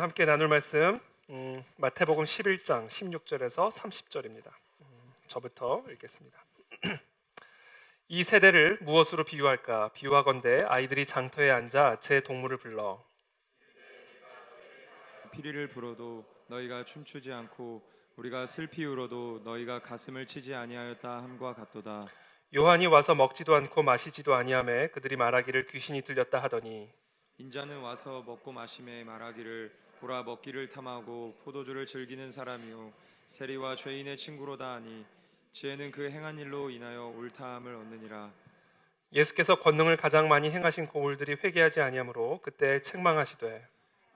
함께 나눌 말씀 마태복음 11장 16절에서 30절입니다. 저부터 읽겠습니다. 이 세대를 무엇으로 비유할까? 비유하건대 아이들이 장터에 앉아 제 동물을 불러 피리를 불어도 너희가 춤추지 않고 우리가 슬피 울어도 너희가 가슴을 치지 아니하였다 함과 같도다. 요한이 와서 먹지도 않고 마시지도 아니하매 그들이 말하기를 귀신이 들렸다 하더니 인자는 와서 먹고 마심에 말하기를 보라 먹기를 탐하고 포도주를 즐기는 사람이요 세리와 죄인의 친구로다 하니 지혜는 그 행한 일로 인하여 옳다함을 얻느니라. 예수께서 권능을 가장 많이 행하신 고울들이 회개하지 아니하므로 그때 책망하시되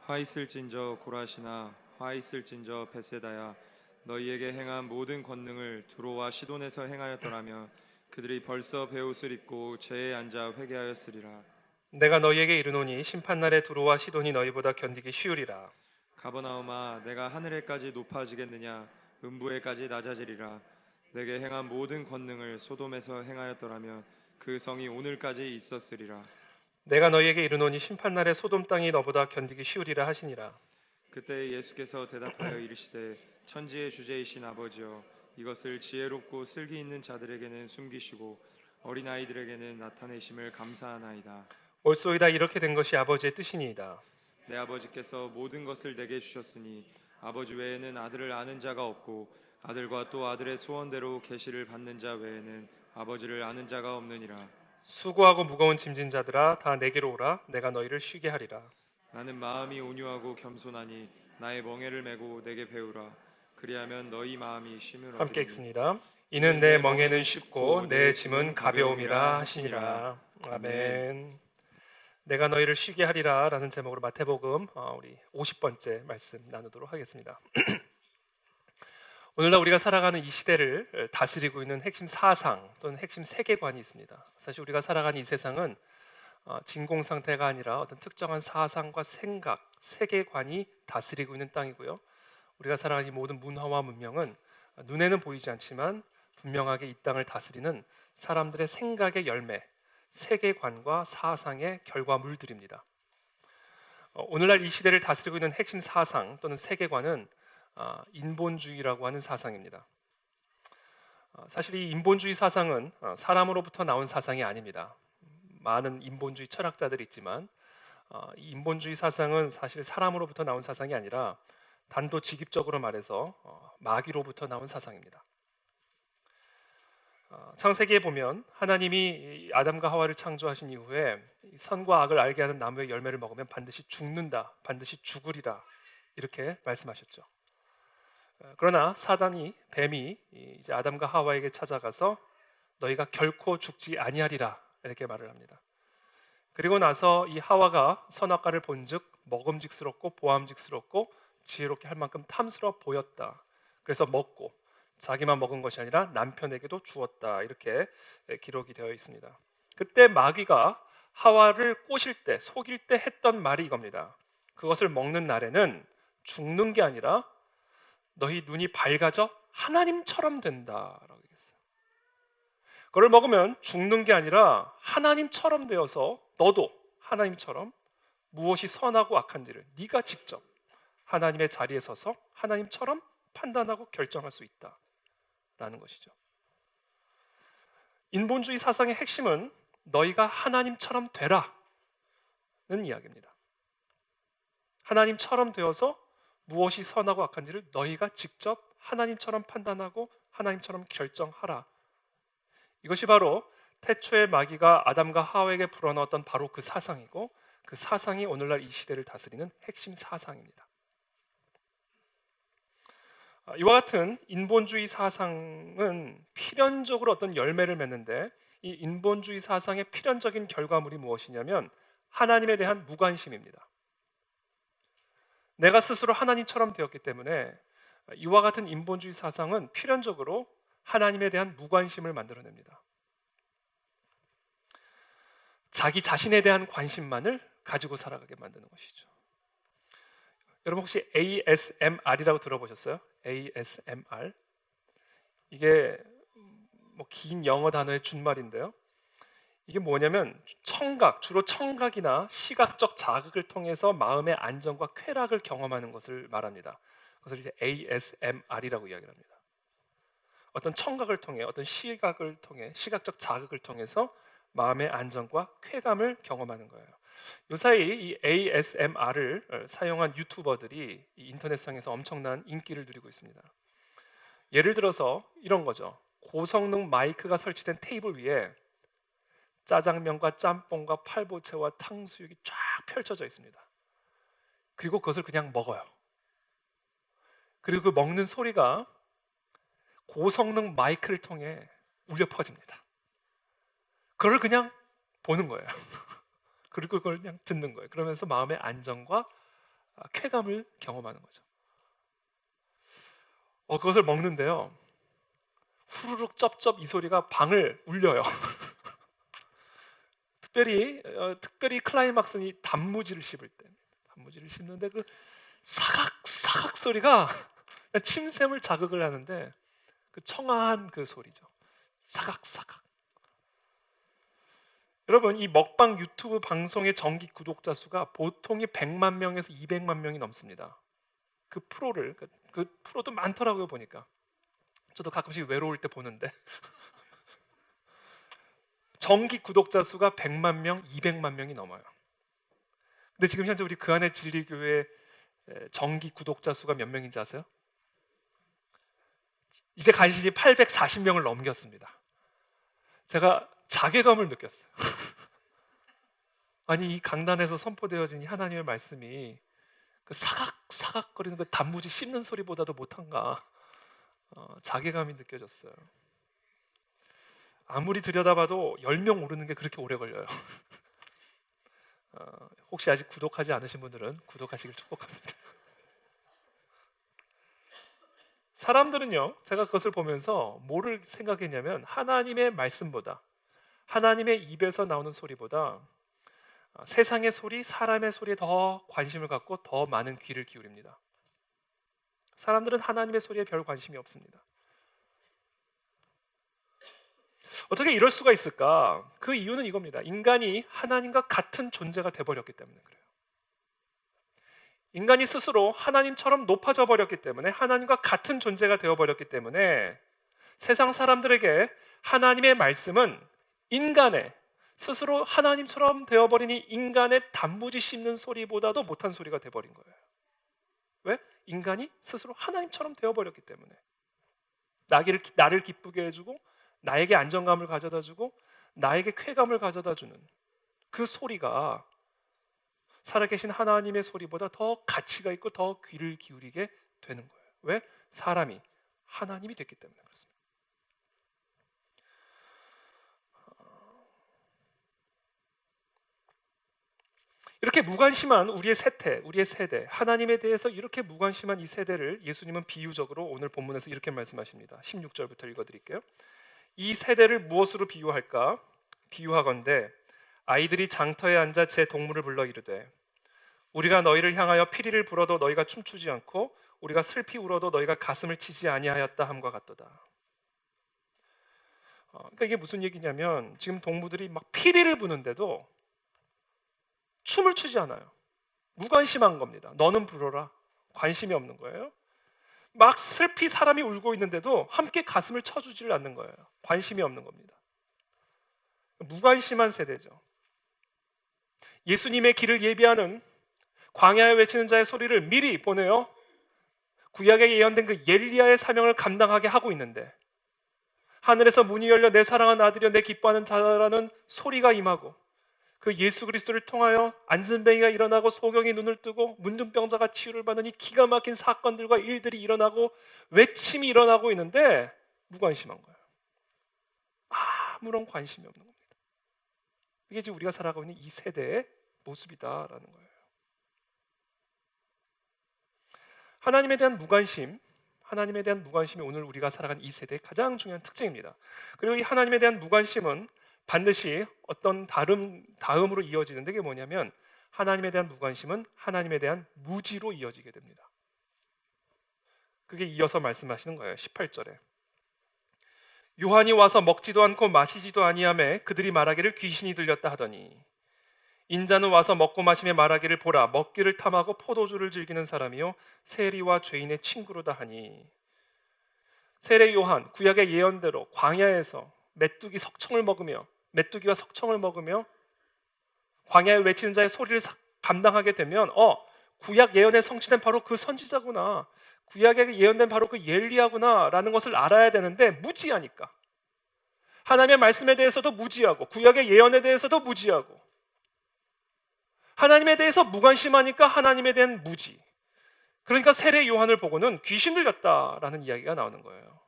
화 있을진저 고라시나 화 있을진저 벳세다야 너희에게 행한 모든 권능을 두로와 시돈에서 행하였더라면 그들이 벌써 베옷을 입고 제에 앉아 회개하였으리라. 내가 너희에게 이르노니 심판날에 두로와 시돈이 너희보다 견디기 쉬우리라. 가버나움아 내가 하늘에까지 높아지겠느냐 음부에까지 낮아지리라. 내게 행한 모든 권능을 소돔에서 행하였더라면 그 성이 오늘까지 있었으리라. 내가 너희에게 이르노니 심판날에 소돔 땅이 너보다 견디기 쉬우리라 하시니라. 그때 예수께서 대답하여 이르시되 천지의 주제이신 아버지여 이것을 지혜롭고 슬기 있는 자들에게는 숨기시고 어린아이들에게는 나타내심을 감사하나이다. 옳소이다. 이렇게 된 것이 아버지의 뜻이니이다. 내 아버지께서 모든 것을 내게 주셨으니 아버지 외에는 아들을 아는 자가 없고 아들과 또 아들의 소원대로 계시를 받는 자 외에는 아버지를 아는 자가 없느니라. 수고하고 무거운 짐진 자들아 다 내게로 오라. 내가 너희를 쉬게 하리라. 나는 마음이 온유하고 겸손하니 나의 멍에를 메고 내게 배우라. 그리하면 너희 마음이 쉼을 얻으리니. 함께 읽습니다. 이는 내 멍에는 쉽고 내 짐은 가벼움이라 하시니라. 아멘. 내가 너희를 쉬게 하리라 라는 제목으로 마태복음 우리 50번째 말씀 나누도록 하겠습니다. 오늘날 우리가 살아가는 이 시대를 다스리고 있는 핵심 사상 또는 핵심 세계관이 있습니다. 사실 우리가 살아가는 이 세상은 진공 상태가 아니라 어떤 특정한 사상과 생각, 세계관이 다스리고 있는 땅이고요. 우리가 살아가는 이 모든 문화와 문명은 눈에는 보이지 않지만 분명하게 이 땅을 다스리는 사람들의 생각의 열매, 세계관과 사상의 결과물들입니다. 오늘날 이 시대를 다스리고 있는 핵심 사상 또는 세계관은 인본주의라고 하는 사상입니다. 사실 이 인본주의 사상은 사람으로부터 나온 사상이 아닙니다. 많은 인본주의 철학자들이 있지만 이 인본주의 사상은 사실 사람으로부터 나온 사상이 아니라 단도직입적으로 말해서 마귀로부터 나온 사상입니다. 창세기에 보면 하나님이 아담과 하와를 창조하신 이후에 선과 악을 알게 하는 나무의 열매를 먹으면 반드시 죽는다, 반드시 죽으리라 이렇게 말씀하셨죠. 그러나 사단이, 뱀이 이제 아담과 하와에게 찾아가서 너희가 결코 죽지 아니하리라 이렇게 말을 합니다. 그리고 나서 이 하와가 선악과를 본즉 먹음직스럽고 보암직스럽고 지혜롭게 할 만큼 탐스러워 보였다. 그래서 먹고 자기만 먹은 것이 아니라 남편에게도 주었다 이렇게 기록이 되어 있습니다. 그때 마귀가 하와를 꼬실 때, 속일 때 했던 말이 이겁니다. 그것을 먹는 날에는 죽는 게 아니라 너희 눈이 밝아져 하나님처럼 된다라고 얘기했어요. 그걸 먹으면 죽는 게 아니라 하나님처럼 되어서 너도 하나님처럼 무엇이 선하고 악한지를 네가 직접 하나님의 자리에 서서 하나님처럼 판단하고 결정할 수 있다라는 것이죠. 인본주의 사상의 핵심은 너희가 하나님처럼 되라는 이야기입니다. 하나님처럼 되어서 무엇이 선하고 악한지를 너희가 직접 하나님처럼 판단하고 하나님처럼 결정하라. 이것이 바로 태초의 마귀가 아담과 하와에게 불어넣었던 바로 그 사상이고 그 사상이 오늘날 이 시대를 다스리는 핵심 사상입니다. 이와 같은 인본주의 사상은 필연적으로 어떤 열매를 맺는데 이 인본주의 사상의 필연적인 결과물이 무엇이냐면 하나님에 대한 무관심입니다. 내가 스스로 하나님처럼 되었기 때문에 이와 같은 인본주의 사상은 필연적으로 하나님에 대한 무관심을 만들어냅니다. 자기 자신에 대한 관심만을 가지고 살아가게 만드는 것이죠. 여러분 혹시 ASMR이라고 들어보셨어요? ASMR. 이게 긴 영어 단어의 준말인데요. 이게 뭐냐면 청각, 주로 청각이나 시각적 자극을 통해서 마음의 안정과 쾌락을 경험하는 것을 말합니다. 그것을 이제 ASMR이라고 이야기를 합니다. 어떤 청각을 통해, 어떤 시각을 통해, 시각적 자극을 통해서 마음의 안정과 쾌감을 경험하는 거예요. 요사이 이 ASMR을 사용한 유튜버들이 이 인터넷상에서 엄청난 인기를 누리고 있습니다. 예를 들어서 이런 거죠. 고성능 마이크가 설치된 테이블 위에 짜장면과 짬뽕과 팔보채와 탕수육이 쫙 펼쳐져 있습니다. 그리고 그것을 그냥 먹어요. 그리고 그 먹는 소리가 고성능 마이크를 통해 울려 퍼집니다. 그걸 그냥 보는 거예요. 그리고 그걸 그냥 듣는 거예요. 그러면서 마음의 안정과 쾌감을 경험하는 거죠. 그것을 먹는데요. 후루룩 쩝쩝 이 소리가 방을 울려요. 특별히 클라이막스는 이 단무지를 씹을 때, 단무지를 씹는데 그 사각 소리가 그냥 침샘을 자극을 하는데 그 청아한 그 소리죠. 사각. 여러분, 이 먹방 유튜브 방송의 정기 구독자 수가 보통이 100만 명에서 200만 명이 넘습니다. 그 프로도 많더라고요, 보니까. 저도 가끔씩 외로울 때 보는데 정기 구독자 수가 100만 명, 200만 명이 넘어요. 근데 지금 현재 우리 그 안에 진리교회 정기 구독자 수가 몇 명인지 아세요? 이제 간신히 840명을 넘겼습니다. 제가 자괴감을 느꼈어요. 아니, 이 강단에서 선포되어진 이 하나님의 말씀이 그 사각사각거리는 그 단무지 씹는 소리보다도 못한가, 자괴감이 느껴졌어요. 아무리 들여다봐도 10명 오르는 게 그렇게 오래 걸려요. 혹시 아직 구독하지 않으신 분들은 구독하시길 축복합니다. 사람들은요, 제가 그것을 보면서 뭐를 생각했냐면 하나님의 말씀보다, 하나님의 입에서 나오는 소리보다 세상의 소리, 사람의 소리에 더 관심을 갖고 더 많은 귀를 기울입니다. 사람들은 하나님의 소리에 별 관심이 없습니다. 어떻게 이럴 수가 있을까? 그 이유는 이겁니다. 인간이 하나님과 같은 존재가 돼버렸기 때문에 그래요. 인간이 스스로 하나님처럼 높아져 버렸기 때문에, 하나님과 같은 존재가 되어버렸기 때문에 세상 사람들에게 하나님의 말씀은 인간의, 스스로 하나님처럼 되어버린 이 인간의 단무지 씹는 소리보다도 못한 소리가 돼버린 거예요. 왜? 인간이 스스로 하나님처럼 되어버렸기 때문에. 나를 기쁘게 해주고, 나에게 안정감을 가져다주고, 나에게 쾌감을 가져다주는 그 소리가 살아계신 하나님의 소리보다 더 가치가 있고 더 귀를 기울이게 되는 거예요. 왜? 사람이 하나님이 됐기 때문에 그렇습니다. 이렇게 무관심한 우리의 세대, 하나님에 대해서 이렇게 무관심한 이 세대를 예수님은 비유적으로 오늘 본문에서 이렇게 말씀하십니다. 16절부터 읽어드릴게요. 이 세대를 무엇으로 비유할까? 비유하건대 아이들이 장터에 앉아 제 동물을 불러 이르되 우리가 너희를 향하여 피리를 불어도 너희가 춤추지 않고 우리가 슬피 울어도 너희가 가슴을 치지 아니하였다 함과 같도다. 그러니까 이게 무슨 얘기냐면 지금 동무들이 막 피리를 부는데도 춤을 추지 않아요. 무관심한 겁니다. 너는 불어라. 관심이 없는 거예요. 막 슬피 사람이 울고 있는데도 함께 가슴을 쳐주지를 않는 거예요. 관심이 없는 겁니다. 무관심한 세대죠. 예수님의 길을 예비하는 광야에 외치는 자의 소리를 미리 보내어 구약에 예언된 그 엘리야의 사명을 감당하게 하고 있는데 하늘에서 문이 열려 내 사랑하는 아들이여 내 기뻐하는 자라는 소리가 임하고 그 예수 그리스도를 통하여 안전뱅이가 일어나고 소경이 눈을 뜨고 문둥병자가 치유를 받는 이 기가 막힌 사건들과 일들이 일어나고 외침이 일어나고 있는데 무관심한 거예요. 아무런 관심이 없는 겁니다. 이게 지금 우리가 살아가고 있는 이 세대의 모습이다라는 거예요. 하나님에 대한 무관심이 오늘 우리가 살아가는 이 세대의 가장 중요한 특징입니다. 그리고 이 하나님에 대한 무관심은 반드시 어떤 다음으로 이어지는데 그게 뭐냐면 하나님에 대한 무관심은 하나님에 대한 무지로 이어지게 됩니다. 그게 이어서 말씀하시는 거예요. 18절에 요한이 와서 먹지도 않고 마시지도 아니하매 그들이 말하기를 귀신이 들렸다 하더니 인자는 와서 먹고 마시며 말하기를 보라 먹기를 탐하고 포도주를 즐기는 사람이요 세리와 죄인의 친구로다 하니 세례 요한 구약의 예언대로 광야에서 메뚜기와 석청을 먹으며 광야에 외치는 자의 소리를 감당하게 되면 구약 예언에 성취된 바로 그 선지자구나, 구약에 예언된 바로 그 엘리야구나 라는 것을 알아야 되는데 무지하니까 하나님의 말씀에 대해서도 무지하고 구약의 예언에 대해서도 무지하고 하나님에 대해서 무관심하니까 하나님에 대한 무지. 그러니까 세례 요한을 보고는 귀신 들렸다라는 이야기가 나오는 거예요.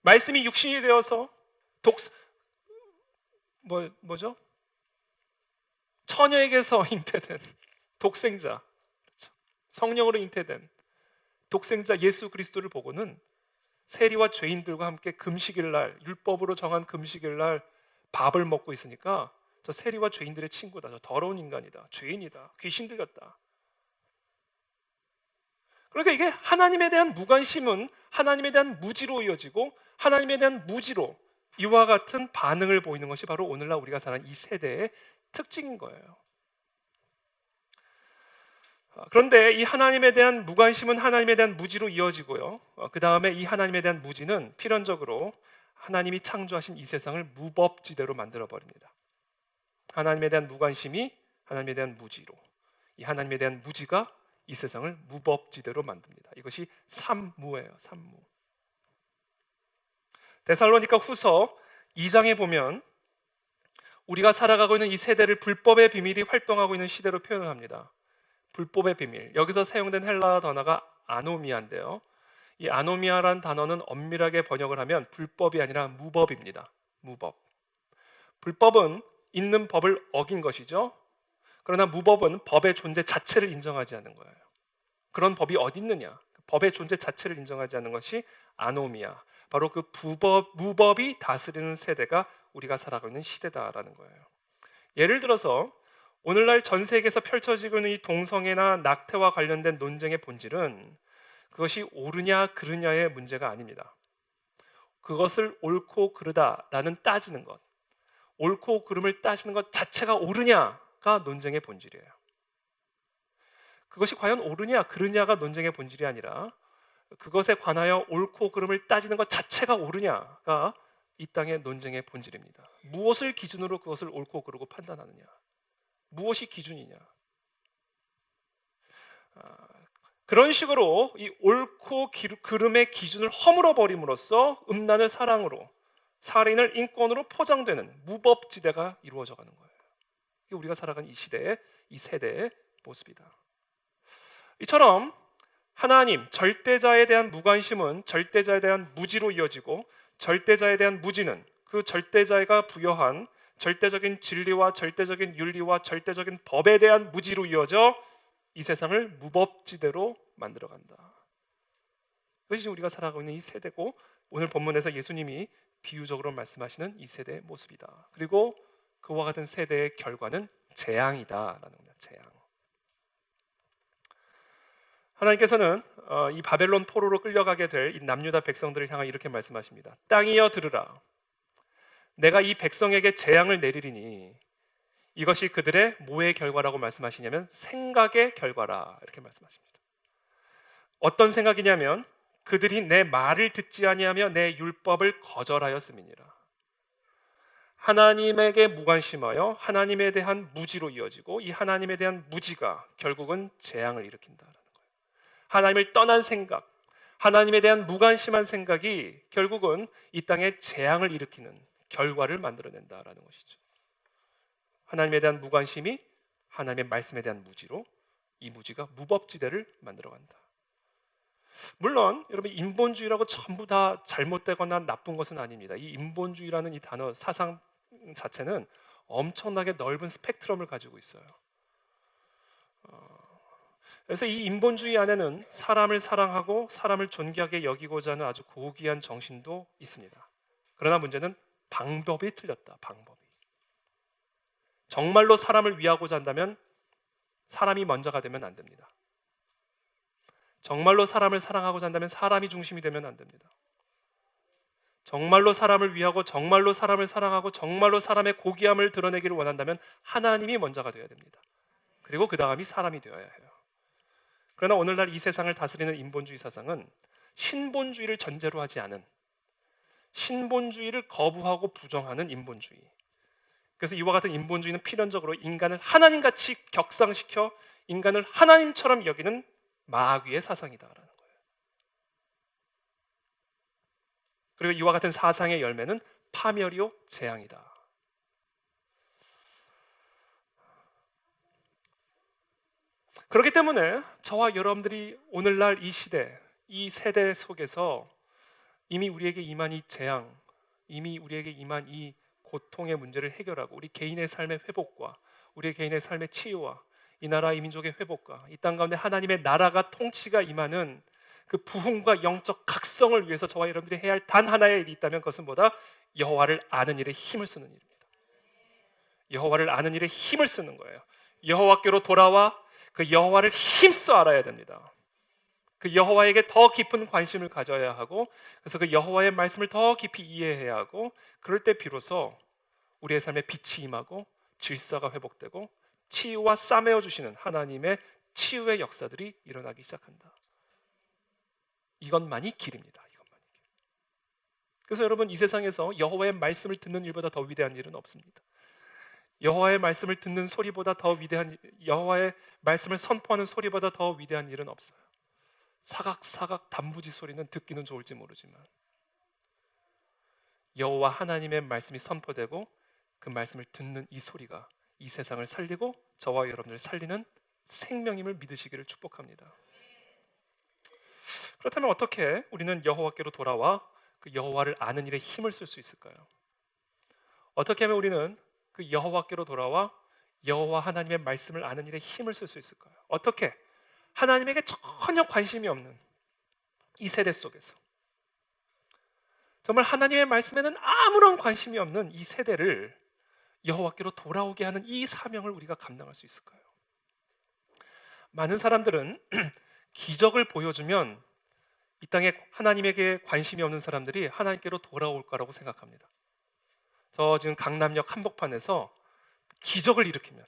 말씀이 육신이 되어서 처녀에게서 잉태된 독생자, 성령으로 잉태된 독생자 예수 그리스도를 보고는 세리와 죄인들과 함께 금식일 날, 율법으로 정한 금식일 날 밥을 먹고 있으니까 저 세리와 죄인들의 친구다, 저 더러운 인간이다, 죄인이다, 귀신 들렸다. 그러니까 이게 하나님에 대한 무관심은 하나님에 대한 무지로 이어지고 하나님에 대한 무지로 이와 같은 반응을 보이는 것이 바로 오늘날 우리가 사는 이 세대의 특징인 거예요. 그런데 이 하나님에 대한 무관심은 하나님에 대한 무지로 이어지고요. 그 다음에 이 하나님에 대한 무지는 필연적으로 하나님이 창조하신 이 세상을 무법지대로 만들어버립니다. 하나님에 대한 무관심이 하나님에 대한 무지로, 이 하나님에 대한 무지가 이 세상을 무법지대로 만듭니다. 이것이 삼무예요. 삼무. 데살로니가 후서 2장에 보면 우리가 살아가고 있는 이 세대를 불법의 비밀이 활동하고 있는 시대로 표현을 합니다. 불법의 비밀. 여기서 사용된 헬라어 단어가 아노미아인데요. 이 아노미아라는 단어는 엄밀하게 번역을 하면 불법이 아니라 무법입니다. 무법. 불법은 있는 법을 어긴 것이죠. 그러나 무법은 법의 존재 자체를 인정하지 않는 거예요. 그런 법이 어디 있느냐? 법의 존재 자체를 인정하지 않는 것이 아노미아. 바로 그 무법이 다스리는 세대가 우리가 살아가고 있는 시대다라는 거예요. 예를 들어서 오늘날 전 세계에서 펼쳐지고 있는 이 동성애나 낙태와 관련된 논쟁의 본질은 그것이 옳으냐 그르냐의 문제가 아닙니다. 그것을 옳고 그르다라는 따지는 것, 옳고 그름을 따지는 것 자체가 옳으냐가 논쟁의 본질이에요. 그것이 과연 옳으냐 그르냐가 논쟁의 본질이 아니라 그것에 관하여 옳고 그름을 따지는 것 자체가 옳으냐가 이 땅의 논쟁의 본질입니다. 무엇을 기준으로 그것을 옳고 그르고 판단하느냐, 무엇이 기준이냐. 그런 식으로 이 옳고 그름의 기준을 허물어 버림으로써 음란을 사랑으로, 살인을 인권으로 포장되는 무법지대가 이루어져 가는 거예요. 이게 우리가 살아가는 이 시대의, 이 세대의 모습이다. 이처럼 하나님, 절대자에 대한 무관심은 절대자에 대한 무지로 이어지고, 절대자에 대한 무지는 그 절대자가 부여한 절대적인 진리와 절대적인 윤리와 절대적인 법에 대한 무지로 이어져 이 세상을 무법지대로 만들어간다. 그것이 우리가 살아가고 있는 이 세대고, 오늘 본문에서 예수님이 비유적으로 말씀하시는 이 세대의 모습이다. 그리고 그와 같은 세대의 결과는 재앙이다라는 겁니다. 재앙. 하나님께서는 이 바벨론 포로로 끌려가게 될 이 남유다 백성들을 향하여 이렇게 말씀하십니다. 땅이여 들으라. 내가 이 백성에게 재앙을 내리리니 이것이 그들의 뭐의 결과라고 말씀하시냐면 생각의 결과라 이렇게 말씀하십니다. 어떤 생각이냐면 그들이 내 말을 듣지 아니하며 내 율법을 거절하였음이니라. 하나님에게 무관심하여 하나님에 대한 무지로 이어지고 이 하나님에 대한 무지가 결국은 재앙을 일으킨다라는 거예요. 하나님을 떠난 생각, 하나님에 대한 무관심한 생각이 결국은 이 땅에 재앙을 일으키는 결과를 만들어낸다라는 것이죠. 하나님에 대한 무관심이 하나님의 말씀에 대한 무지로 이 무지가 무법지대를 만들어간다. 물론 여러분 인본주의라고 전부 다 잘못되거나 나쁜 것은 아닙니다. 이 인본주의라는 이 단어 사상 자체는 엄청나게 넓은 스펙트럼을 가지고 있어요. 그래서 이 인본주의 안에는 사람을 사랑하고 사람을 존귀하게 여기고자 하는 아주 고귀한 정신도 있습니다. 그러나 문제는 방법이 틀렸다. 방법이. 정말로 사람을 위하고자 한다면 사람이 먼저가 되면 안 됩니다. 정말로 사람을 사랑하고자 한다면 사람이 중심이 되면 안 됩니다. 정말로 사람을 위하고 정말로 사람을 사랑하고 정말로 사람의 고귀함을 드러내기를 원한다면 하나님이 먼저가 되어야 됩니다. 그리고 그 다음이 사람이 되어야 해요. 그러나 오늘날 이 세상을 다스리는 인본주의 사상은 신본주의를 전제로 하지 않은, 신본주의를 거부하고 부정하는 인본주의. 그래서 이와 같은 인본주의는 필연적으로 인간을 하나님같이 격상시켜 인간을 하나님처럼 여기는 마귀의 사상이다라는 거예요. 그리고 이와 같은 사상의 열매는 파멸이요 재앙이다. 그렇기 때문에 저와 여러분들이 오늘날 이 시대, 이 세대 속에서 이미 우리에게 임한 이 재앙, 이미 우리에게 임한 이 고통의 문제를 해결하고 우리 개인의 삶의 회복과 우리 개인의 삶의 치유와 이 나라 이 민족의 회복과 이 땅 가운데 하나님의 나라가 통치가 임하는 그 부흥과 영적 각성을 위해서 저와 여러분들이 해야 할 단 하나의 일이 있다면 그것은 뭐다? 여호와를 아는 일에 힘을 쓰는 일입니다. 여호와를 아는 일에 힘을 쓰는 거예요. 여호와께로 돌아와 그 여호와를 힘써 알아야 됩니다. 그 여호와에게 더 깊은 관심을 가져야 하고, 그래서 그 여호와의 말씀을 더 깊이 이해해야 하고, 그럴 때 비로소 우리의 삶에 빛이 임하고 질서가 회복되고 치유와 싸매어 주시는 하나님의 치유의 역사들이 일어나기 시작한다. 이것만이 길입니다. 이것만이 길. 그래서 여러분, 이 세상에서 여호와의 말씀을 듣는 일보다 더 위대한 일은 없습니다. 여호와의 말씀을 듣는 소리보다 더 위대한, 여호와의 말씀을 선포하는 소리보다 더 위대한 일은 없어요. 사각사각 단부지 소리는 듣기는 좋을지 모르지만 여호와 하나님의 말씀이 선포되고 그 말씀을 듣는 이 소리가 이 세상을 살리고 저와 여러분을 살리는 생명임을 믿으시기를 축복합니다. 그렇다면 어떻게 우리는 여호와께로 돌아와 그 여호와를 아는 일에 힘을 쓸 수 있을까요? 어떻게 하면 우리는 그 여호와께로 돌아와 여호와 하나님의 말씀을 아는 일에 힘을 쓸 수 있을까요? 어떻게? 하나님에게 전혀 관심이 없는 이 세대 속에서 정말 하나님의 말씀에는 아무런 관심이 없는 이 세대를 여호와께로 돌아오게 하는 이 사명을 우리가 감당할 수 있을까요? 많은 사람들은 기적을 보여주면 이 땅에 하나님에게 관심이 없는 사람들이 하나님께로 돌아올 거라고 생각합니다. 저 지금 강남역 한복판에서 기적을 일으키면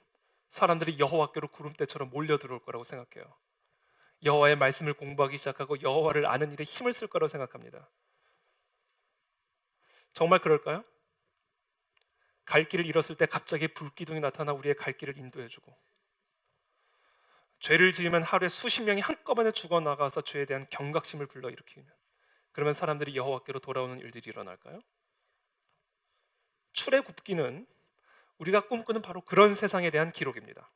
사람들이 여호와께로 구름대처럼 몰려 들어올 거라고 생각해요. 여호와의 말씀을 공부하기 시작하고 여호와를 아는 일에 힘을 쓸 거라고 생각합니다. 정말 그럴까요? 갈 길을 잃었을 때 갑자기 불기둥이 나타나 우리의 갈 길을 인도해주고, 죄를 지으면 하루에 수십 명이 한꺼번에 죽어나가서 죄에 대한 경각심을 불러일으키면, 그러면 사람들이 여호와께로 돌아오는 일들이 일어날까요? 출애굽기는 우리가 꿈꾸는 바로 그런 세상에 대한 기록입니다.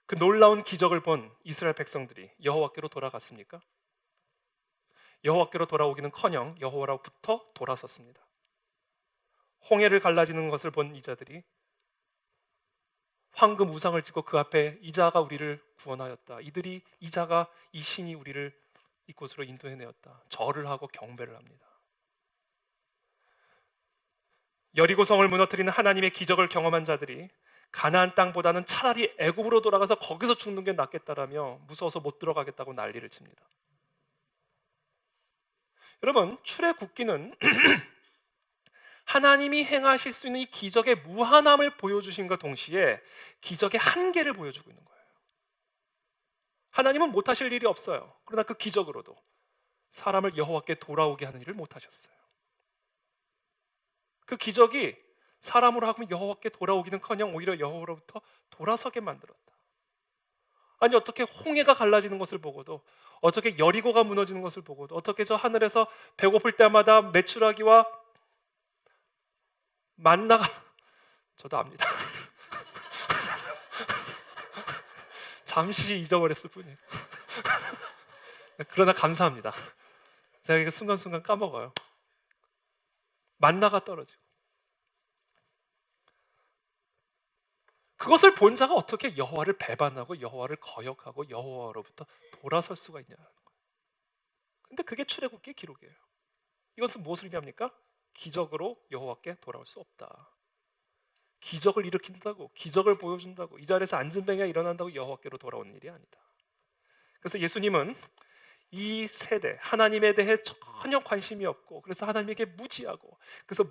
그 놀라운 기적을 본 이스라엘 백성들이 여호와께로 돌아갔습니까? 여호와께로 돌아오기는커녕 여호와로부터 돌아섰습니다. 홍해를 갈라지는 것을 본 이자들이 황금 우상을 짓고 그 앞에 이자가 우리를 구원하였다. 이자가 이 신이 우리를 이곳으로 인도해내었다. 절을 하고 경배를 합니다. 여리고성을 무너뜨리는 하나님의 기적을 경험한 자들이 가나안 땅보다는 차라리 애굽으로 돌아가서 거기서 죽는 게 낫겠다라며 무서워서 못 들어가겠다고 난리를 칩니다. 여러분, 출애굽기는 하나님이 행하실 수 있는 이 기적의 무한함을 보여주신과 동시에 기적의 한계를 보여주고 있는 거예요. 하나님은 못하실 일이 없어요. 그러나 그 기적으로도 사람을 여호와께 돌아오게 하는 일을 못하셨어요. 그 기적이 사람으로 하면 여호와께 돌아오기는커녕 오히려 여호와로부터 돌아서게 만들었다. 아니, 어떻게 홍해가 갈라지는 것을 보고도, 어떻게 여리고가 무너지는 것을 보고도, 어떻게 저 하늘에서 배고플 때마다 메추라기와 만나가, 저도 압니다. 잠시 잊어버렸을 뿐이에요. 그러나 감사합니다. 제가 이게 순간순간 까먹어요. 만나가 떨어지고, 그것을 본 자가 어떻게 여호와를 배반하고 여호와를 거역하고 여호와로부터 돌아설 수가 있냐는 거예요. 근데 그게 출애굽기의 기록이에요. 이것은 무엇을 의미합니까? 기적으로 여호와께 돌아올 수 없다. 기적을 일으킨다고, 기적을 보여준다고, 이 자리에서 안진뱅이가 일어난다고 여호와께로 돌아오는 일이 아니다. 그래서 예수님은 이 세대, 하나님에 대해 전혀 관심이 없고 그래서 하나님에게 무지하고 그래서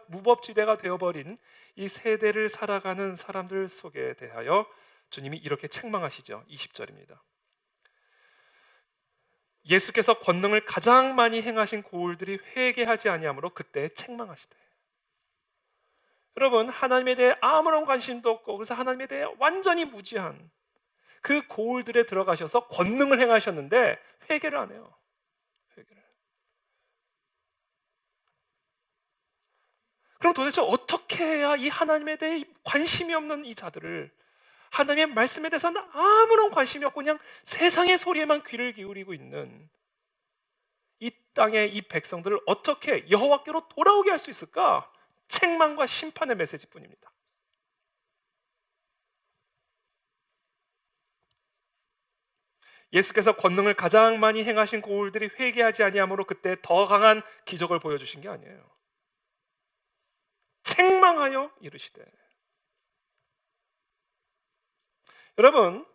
무법지대가 되어버린 이 세대를 살아가는 사람들 속에 대하여 주님이 이렇게 책망하시죠. 20절입니다. 예수께서 권능을 가장 많이 행하신 고울들이 회개하지 아니하므로 그때 책망하시되. 여러분, 하나님에 대해 아무런 관심도 없고 그래서 하나님에 대해 완전히 무지한 그 고울들에 들어가셔서 권능을 행하셨는데 회개를 안 해요. 회개를. 그럼 도대체 어떻게 해야 이 하나님에 대해 관심이 없는 이 자들을, 하나님의 말씀에 대해서는 아무런 관심이 없고 그냥 세상의 소리에만 귀를 기울이고 있는 이 땅의 이 백성들을 어떻게 여호와께로 돌아오게 할 수 있을까? 책망과 심판의 메시지뿐입니다. 예수께서 권능을 가장 많이 행하신 고울들이 회개하지 아니하므로 그때 더 강한 기적을 보여주신 게 아니에요. 책망하여 이르시되. 여러분,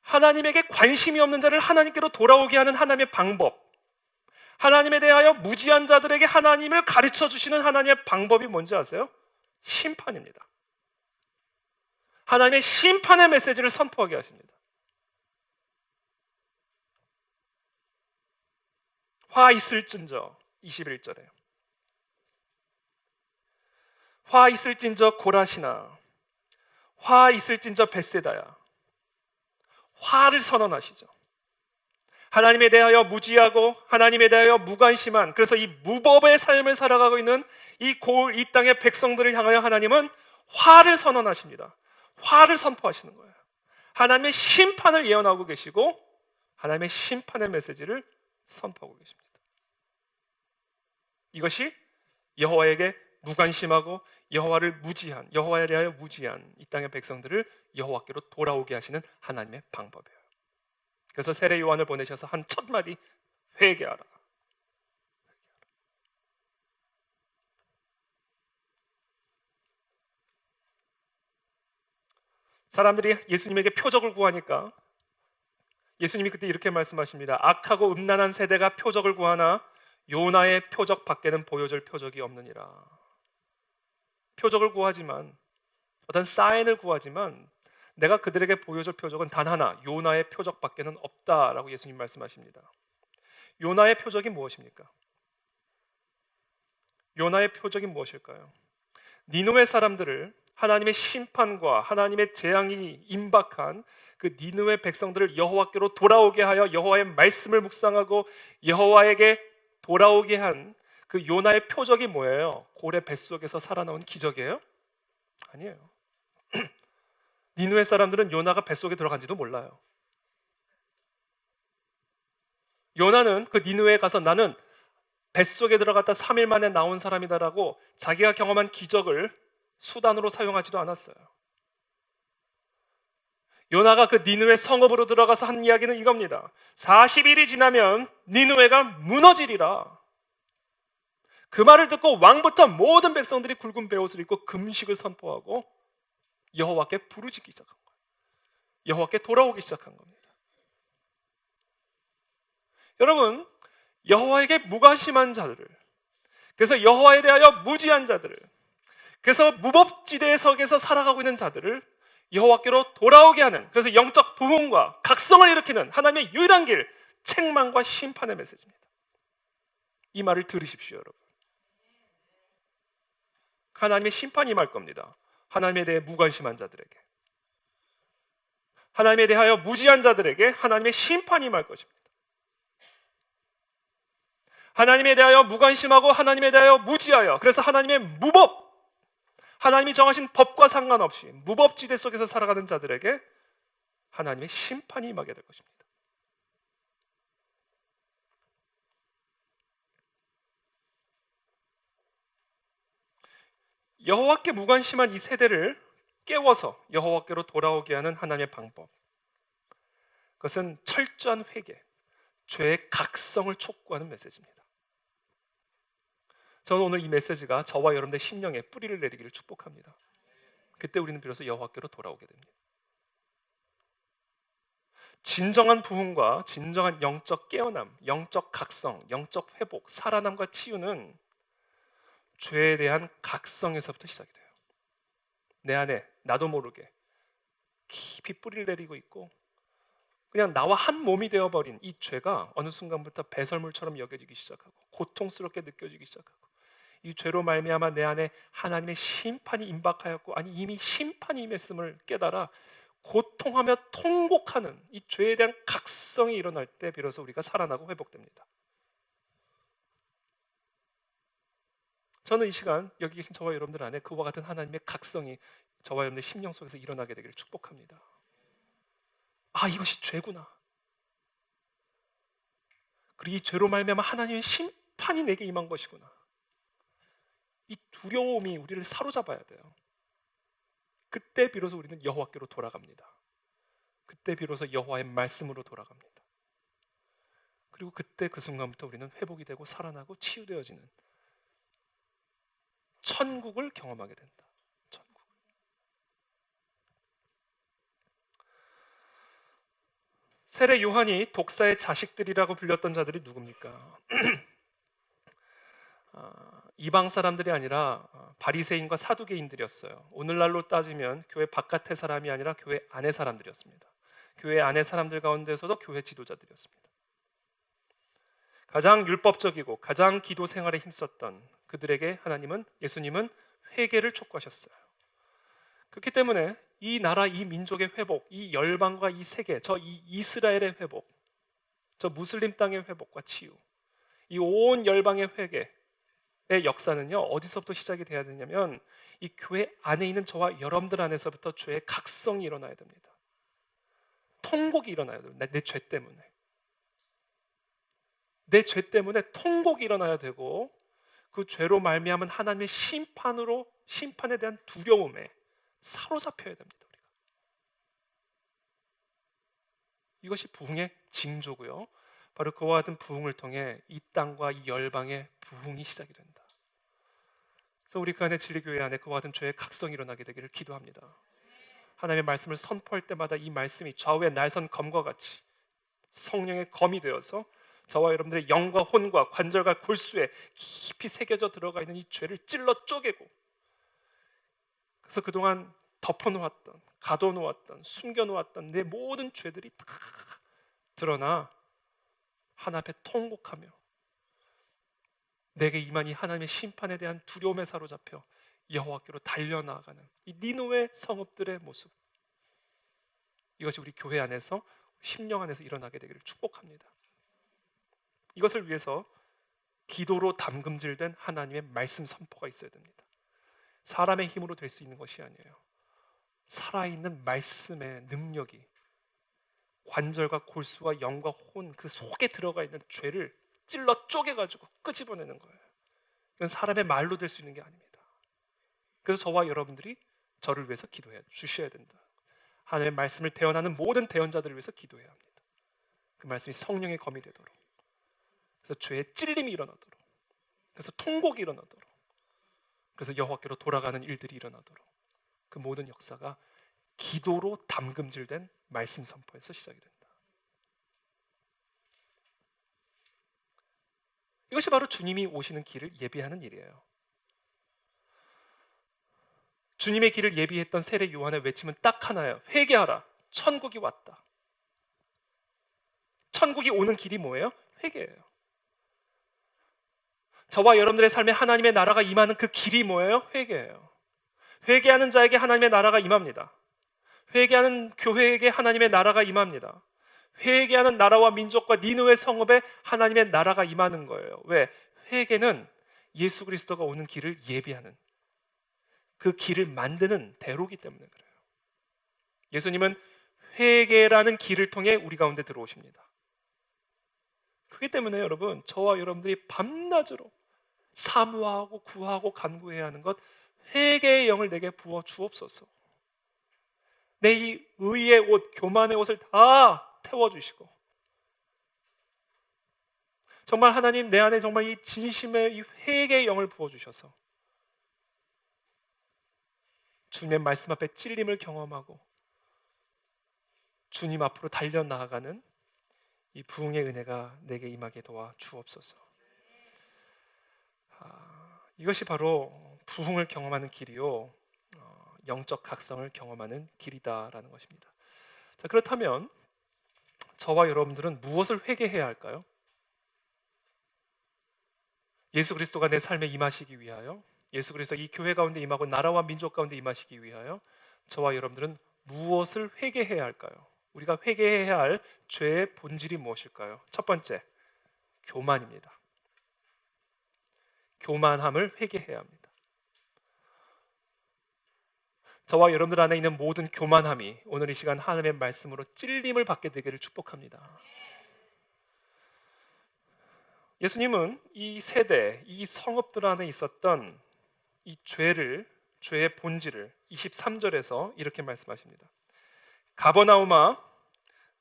하나님에게 관심이 없는 자를 하나님께로 돌아오게 하는 하나님의 방법, 하나님에 대하여 무지한 자들에게 하나님을 가르쳐 주시는 하나님의 방법이 뭔지 아세요? 심판입니다. 하나님의 심판의 메시지를 선포하게 하십니다. 화 있을진저 21절에 화 있을진저 고라시나 화 있을진저 벳세다야. 화를 선언하시죠. 하나님에 대하여 무지하고 하나님에 대하여 무관심한, 그래서 이 무법의 삶을 살아가고 있는 이 고울 이 땅의 백성들을 향하여 하나님은 화를 선언하십니다. 화를 선포하시는 거예요. 하나님의 심판을 예언하고 계시고 하나님의 심판의 메시지를 선포하고 계십니다. 이것이 여호와에게 무관심하고 여호와를 무지한, 여호와에 대하여 무지한 이 땅의 백성들을 여호와께로 돌아오게 하시는 하나님의 방법이에요. 그래서 세례 요한을 보내셔서 한 첫 마디, 회개하라. 사람들이 예수님에게 표적을 구하니까 예수님이 그때 이렇게 말씀하십니다. 악하고 음란한 세대가 표적을 구하나 요나의 표적 밖에는 보여줄 표적이 없느니라. 표적을 구하지만, 어떤 사인을 구하지만 내가 그들에게 보여줄 표적은 단 하나, 요나의 표적 밖에는 없다라고 예수님 말씀하십니다. 요나의 표적이 무엇입니까? 요나의 표적이 무엇일까요? 니느웨 사람들을 하나님의 심판과 하나님의 재앙이 임박한 그 니느웨 백성들을 여호와께로 돌아오게 하여 여호와의 말씀을 묵상하고 여호와에게 돌아오게 한 그 요나의 표적이 뭐예요? 고래 뱃속에서 살아나온 기적이에요? 아니에요. 니느웨 사람들은 요나가 뱃속에 들어간지도 몰라요. 요나는 그 니느웨에 가서 나는 뱃속에 들어갔다 3일 만에 나온 사람이다라고 자기가 경험한 기적을 수단으로 사용하지도 않았어요. 요나가 그 니느웨 성읍으로 들어가서 한 이야기는 이겁니다. 40일이 지나면 니느웨가 무너지리라. 그 말을 듣고 왕부터 모든 백성들이 굵은 베옷을 입고 금식을 선포하고 여호와께 부르짖기 시작한 거예요. 여호와께 돌아오기 시작한 겁니다. 여러분, 여호와에게 무관심한 자들을, 그래서 여호와에 대하여 무지한 자들을, 그래서 무법지대의 석에서 살아가고 있는 자들을 여호와께로 돌아오게 하는, 그래서 영적 부흥과 각성을 일으키는 하나님의 유일한 길, 책망과 심판의 메시지입니다. 이 말을 들으십시오, 여러분. 하나님의 심판이 임할 겁니다. 하나님에 대해 무관심한 자들에게, 하나님에 대하여 무지한 자들에게 하나님의 심판이 임할 것입니다. 하나님에 대하여 무관심하고 하나님에 대하여 무지하여, 그래서 하나님의 무법, 하나님이 정하신 법과 상관없이 무법지대 속에서 살아가는 자들에게 하나님의 심판이 임하게 될 것입니다. 여호와께 무관심한 이 세대를 깨워서 여호와께로 돌아오게 하는 하나님의 방법, 그것은 철저한 회개, 죄의 각성을 촉구하는 메시지입니다. 저는 오늘 이 메시지가 저와 여러분의 심령에 뿌리를 내리기를 축복합니다. 그때 우리는 비로소 여호와께로 돌아오게 됩니다. 진정한 부흥과 진정한 영적 깨어남, 영적 각성, 영적 회복, 살아남과 치유는 죄에 대한 각성에서부터 시작이 돼요. 내 안에 나도 모르게 깊이 뿌리를 내리고 있고 그냥 나와 한 몸이 되어버린 이 죄가 어느 순간부터 배설물처럼 여겨지기 시작하고 고통스럽게 느껴지기 시작하고 이 죄로 말미암아 내 안에 하나님의 심판이 임박하였고 아니 이미 심판이 임했음을 깨달아 고통하며 통곡하는 이 죄에 대한 각성이 일어날 때 비로소 우리가 살아나고 회복됩니다. 저는 이 시간 여기 계신 저와 여러분들 안에 그와 같은 하나님의 각성이 저와 여러분들 심령 속에서 일어나게 되기를 축복합니다. 아, 이것이 죄구나. 그리고 이 죄로 말미암아 하나님의 심판이 내게 임한 것이구나. 이 두려움이 우리를 사로잡아야 돼요. 그때 비로소 우리는 여호와께로 돌아갑니다. 그때 비로소 여호와의 말씀으로 돌아갑니다. 그리고 그때 그 순간부터 우리는 회복이 되고 살아나고 치유되어지는 천국을 경험하게 된다. 천국. 세례 요한이 독사의 자식들이라고 불렸던 자들이 누굽니까? 이방 사람들이 아니라 바리새인과 사두개인들이었어요. 오늘날로 따지면 교회 바깥의 사람이 아니라 교회 안의 사람들이었습니다. 교회 안의 사람들 가운데서도 교회 지도자들이었습니다. 가장 율법적이고 가장 기도 생활에 힘썼던 그들에게 예수님은 회개를 촉구하셨어요. 그렇기 때문에 이 나라, 이 민족의 회복, 이 열방과 이 세계, 이 이스라엘의 회복, 저 무슬림 땅의 회복과 치유, 이 온 열방의 회개의 역사는요 어디서부터 시작이 돼야 되냐면 이 교회 안에 있는 저와 여러분들 안에서부터 죄의 각성이 일어나야 됩니다. 통곡이 일어나야 됩니다. 내 죄 때문에. 내 죄 때문에 통곡이 일어나야 되고 그 죄로 말미암은 하나님의 심판에 대한 두려움에 사로잡혀야 됩니다. 우리가. 이것이 부흥의 징조고요. 바로 그와 같은 부흥을 통해 이 땅과 이 열방의 부흥이 시작이 된다. 그래서 우리 그 안에 진리교회 안에 그와 같은 죄의 각성이 일어나게 되기를 기도합니다. 하나님의 말씀을 선포할 때마다 이 말씀이 좌우의 날선 검과 같이 성령의 검이 되어서 저와 여러분들의 영과 혼과 관절과 골수에 깊이 새겨져 들어가 있는 이 죄를 찔러 쪼개고 그래서 그동안 덮어놓았던, 가둬놓았던, 숨겨놓았던 내 모든 죄들이 다 드러나 하나님 앞에 통곡하며 내게 임한 이 하나님의 심판에 대한 두려움에 사로잡혀 여호와께로 달려나가는 이 니느웨 성읍들의 모습, 이것이 우리 교회 안에서 심령 안에서 일어나게 되기를 축복합니다. 이것을 위해서 기도로 담금질된 하나님의 말씀 선포가 있어야 됩니다. 사람의 힘으로 될 수 있는 것이 아니에요. 살아있는 말씀의 능력이 관절과 골수와 영과 혼 그 속에 들어가 있는 죄를 찔러 쪼개가지고 끄집어내는 거예요. 이건 사람의 말로 될 수 있는 게 아닙니다. 그래서 저와 여러분들이 저를 위해서 기도해 주셔야 된다. 하나님의 말씀을 대언하는 모든 대언자들을 위해서 기도해야 합니다. 그 말씀이 성령의 검이 되도록, 그래서 죄의 찔림이 일어나도록, 그래서 통곡이 일어나도록, 그래서 여호와께로 돌아가는 일들이 일어나도록, 그 모든 역사가 기도로 담금질된 말씀 선포에서 시작이 된다. 이것이 바로 주님이 오시는 길을 예비하는 일이에요. 주님의 길을 예비했던 세례 요한의 외침은 딱 하나예요. 회개하라. 천국이 왔다. 천국이 오는 길이 뭐예요? 회개예요. 저와 여러분들의 삶에 하나님의 나라가 임하는 그 길이 뭐예요? 회개예요. 회개하는 자에게 하나님의 나라가 임합니다. 회개하는 교회에게 하나님의 나라가 임합니다. 회개하는 나라와 민족과 니느웨 성읍에 하나님의 나라가 임하는 거예요. 왜? 회개는 예수 그리스도가 오는 길을 예비하는, 그 길을 만드는 대로기 때문에 그래요. 예수님은 회개라는 길을 통해 우리 가운데 들어오십니다. 그렇기 때문에 여러분, 저와 여러분들이 밤낮으로 사모하고 구하고 간구해야 하는 것, 회개의 영을 내게 부어 주옵소서. 내 이 의의 옷, 교만의 옷을 다 태워주시고, 정말 하나님 내 안에 정말 이 진심의 이 회개의 영을 부어주셔서 주님의 말씀 앞에 찔림을 경험하고 주님 앞으로 달려나아가는 이 부흥의 은혜가 내게 임하게 도와 주옵소서. 이것이 바로 부흥을 경험하는 길이요, 영적 각성을 경험하는 길이다라는 것입니다. 자, 그렇다면 저와 여러분들은 무엇을 회개해야 할까요? 예수 그리스도가 내 삶에 임하시기 위하여, 예수 그리스도 이 교회 가운데 임하고 나라와 민족 가운데 임하시기 위하여 저와 여러분들은 무엇을 회개해야 할까요? 우리가 회개해야 할 죄의 본질이 무엇일까요? 첫 번째, 교만입니다. 교만함을 회개해야 합니다. 저와 여러분들 안에 있는 모든 교만함이 오늘 이 시간 하나님의 말씀으로 찔림을 받게 되기를 축복합니다. 예수님은 이 세대, 이 성읍들 안에 있었던 이 죄의 본질을 23절에서 이렇게 말씀하십니다. 가버나움아,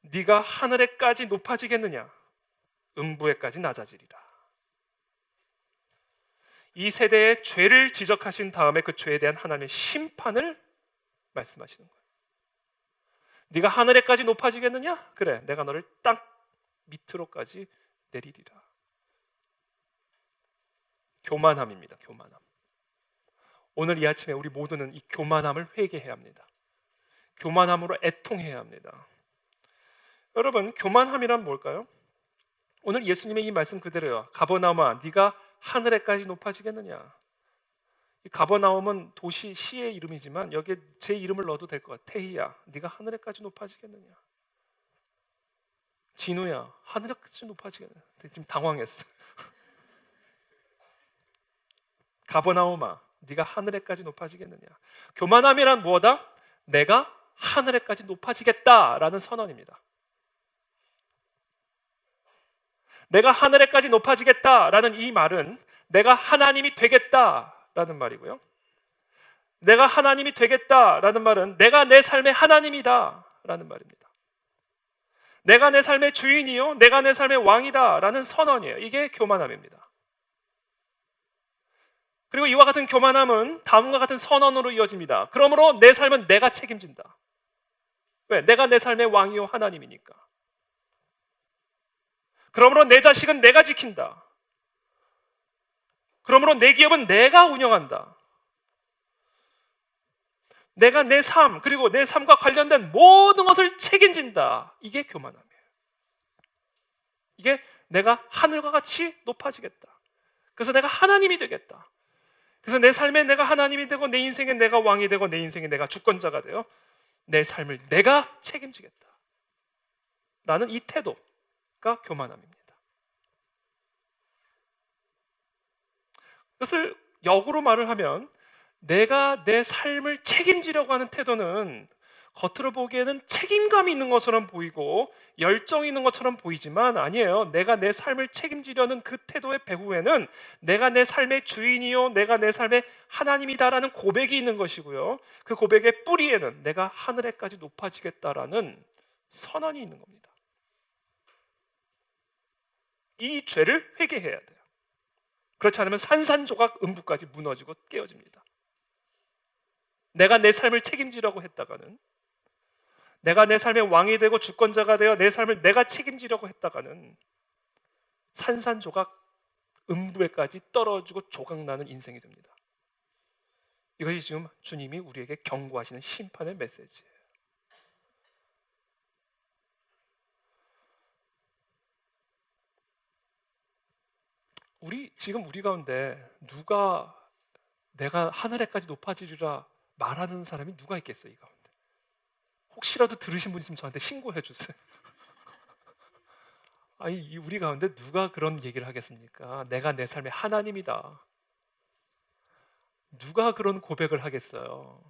네가 하늘에까지 높아지겠느냐? 음부에까지 낮아지리라. 이 세대의 죄를 지적하신 다음에 그 죄에 대한 하나님의 심판을 말씀하시는 거예요. 네가 하늘에까지 높아지겠느냐? 그래, 내가 너를 땅 밑으로까지 내리리라. 교만함입니다. 교만함. 오늘 이 아침에 우리 모두는 이 교만함을 회개해야 합니다. 교만함으로 애통해야 합니다. 여러분, 교만함이란 뭘까요? 오늘 예수님의 이 말씀 그대로요. 가버나움아, 네가 하늘에까지 높아지겠느냐? 이 가버나움은 도시 시의 이름이지만 여기에 제 이름을 넣어도 될 것 같아. 태희야, 네가 하늘에까지 높아지겠느냐? 진우야, 하늘에까지 높아지겠느냐? 지금 당황했어. 가버나움아, 네가 하늘에까지 높아지겠느냐? 교만함이란 무엇이다? 내가 하늘에까지 높아지겠다라는 선언입니다. 내가 하늘에까지 높아지겠다라는 이 말은 내가 하나님이 되겠다라는 말이고요. 내가 하나님이 되겠다라는 말은 내가 내 삶의 하나님이다라는 말입니다. 내가 내 삶의 주인이요, 내가 내 삶의 왕이다라는 선언이에요. 이게 교만함입니다. 그리고 이와 같은 교만함은 다음과 같은 선언으로 이어집니다. 그러므로 내 삶은 내가 책임진다. 왜? 내가 내 삶의 왕이요 하나님이니까. 그러므로 내 자식은 내가 지킨다. 그러므로 내 기업은 내가 운영한다. 내가 내 삶, 그리고 내 삶과 관련된 모든 것을 책임진다. 이게 교만함이에요. 이게 내가 하늘과 같이 높아지겠다. 그래서 내가 하나님이 되겠다. 그래서 내 삶에 내가 하나님이 되고 내 인생에 내가 왕이 되고 내 인생에 내가 주권자가 되어 내 삶을 내가 책임지겠다 라는 이 태도가 교만함입니다. 그것을 역으로 말을 하면 내가 내 삶을 책임지려고 하는 태도는 겉으로 보기에는 책임감이 있는 것처럼 보이고 열정이 있는 것처럼 보이지만 아니에요. 내가 내 삶을 책임지려는 그 태도의 배후에는 내가 내 삶의 주인이요, 내가 내 삶의 하나님이다라는 고백이 있는 것이고요. 그 고백의 뿌리에는 내가 하늘에까지 높아지겠다라는 선언이 있는 겁니다. 이 죄를 회개해야 돼요. 그렇지 않으면 산산조각 음부까지 무너지고 깨어집니다. 내가 내 삶을 책임지려고 했다가는, 내가 내 삶의 왕이 되고 주권자가 되어 내 삶을 내가 책임지려고 했다가는 산산조각 음부에까지 떨어지고 조각나는 인생이 됩니다. 이것이 지금 주님이 우리에게 경고하시는 심판의 메시지예요. 지금 우리 가운데 누가 내가 하늘에까지 높아지리라 말하는 사람이 누가 있겠어요? 이 가운데 혹시라도 들으신 분 있으면 저한테 신고해 주세요. 아니, 우리 가운데 누가 그런 얘기를 하겠습니까? 내가 내 삶의 하나님이다. 누가 그런 고백을 하겠어요?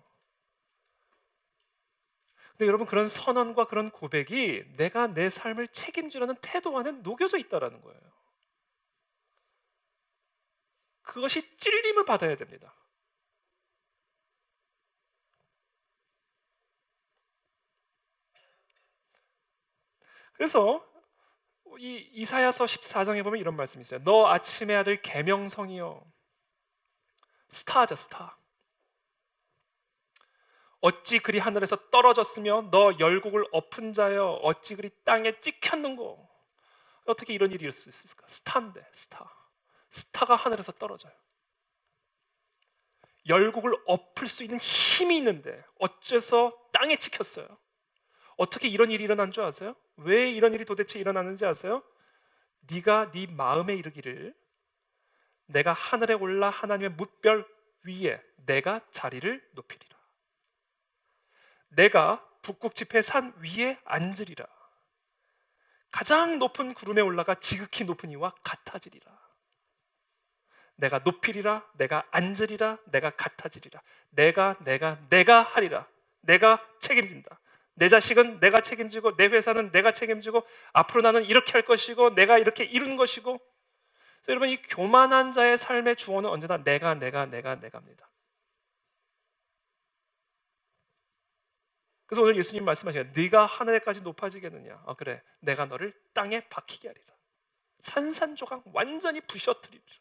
근데 여러분, 그런 선언과 그런 고백이 내가 내 삶을 책임지려는 태도 안에 녹여져 있다는 거예요. 그것이 찔림을 받아야 됩니다. 그래서 이 이사야서 14장에 보면 이런 말씀이 있어요. 너 아침의 아들 계명성이여. 스타죠, 스타. 어찌 그리 하늘에서 떨어졌으며 너 열국을 엎은 자여 어찌 그리 땅에 찍혔는고. 어떻게 이런 일이 있을 수 있을까? 스타인데, 스타가 하늘에서 떨어져요. 열국을 엎을 수 있는 힘이 있는데 어째서 땅에 찍혔어요? 어떻게 이런 일이 일어난 줄 아세요? 왜 이런 일이 도대체 일어나는지 아세요? 네가 네 마음에 이르기를 내가 하늘에 올라 하나님의 뭇별 위에 내가 자리를 높이리라. 내가 북극 지폐 산 위에 앉으리라. 가장 높은 구름에 올라가 지극히 높은 이와 같아지리라. 내가 높이리라, 내가 앉으리라, 내가 같아지리라. 내가 하리라. 내가 책임진다. 내 자식은 내가 책임지고 내 회사는 내가 책임지고 앞으로 나는 이렇게 할 것이고 내가 이렇게 이룬 것이고. 그래서 여러분, 이 교만한 자의 삶의 주어는 언제나 내가입니다. 그래서 오늘 예수님 말씀하시는 네가 하늘에까지 높아지겠느냐? 그래, 내가 너를 땅에 박히게 하리라. 산산조각 완전히 부셔뜨리리라.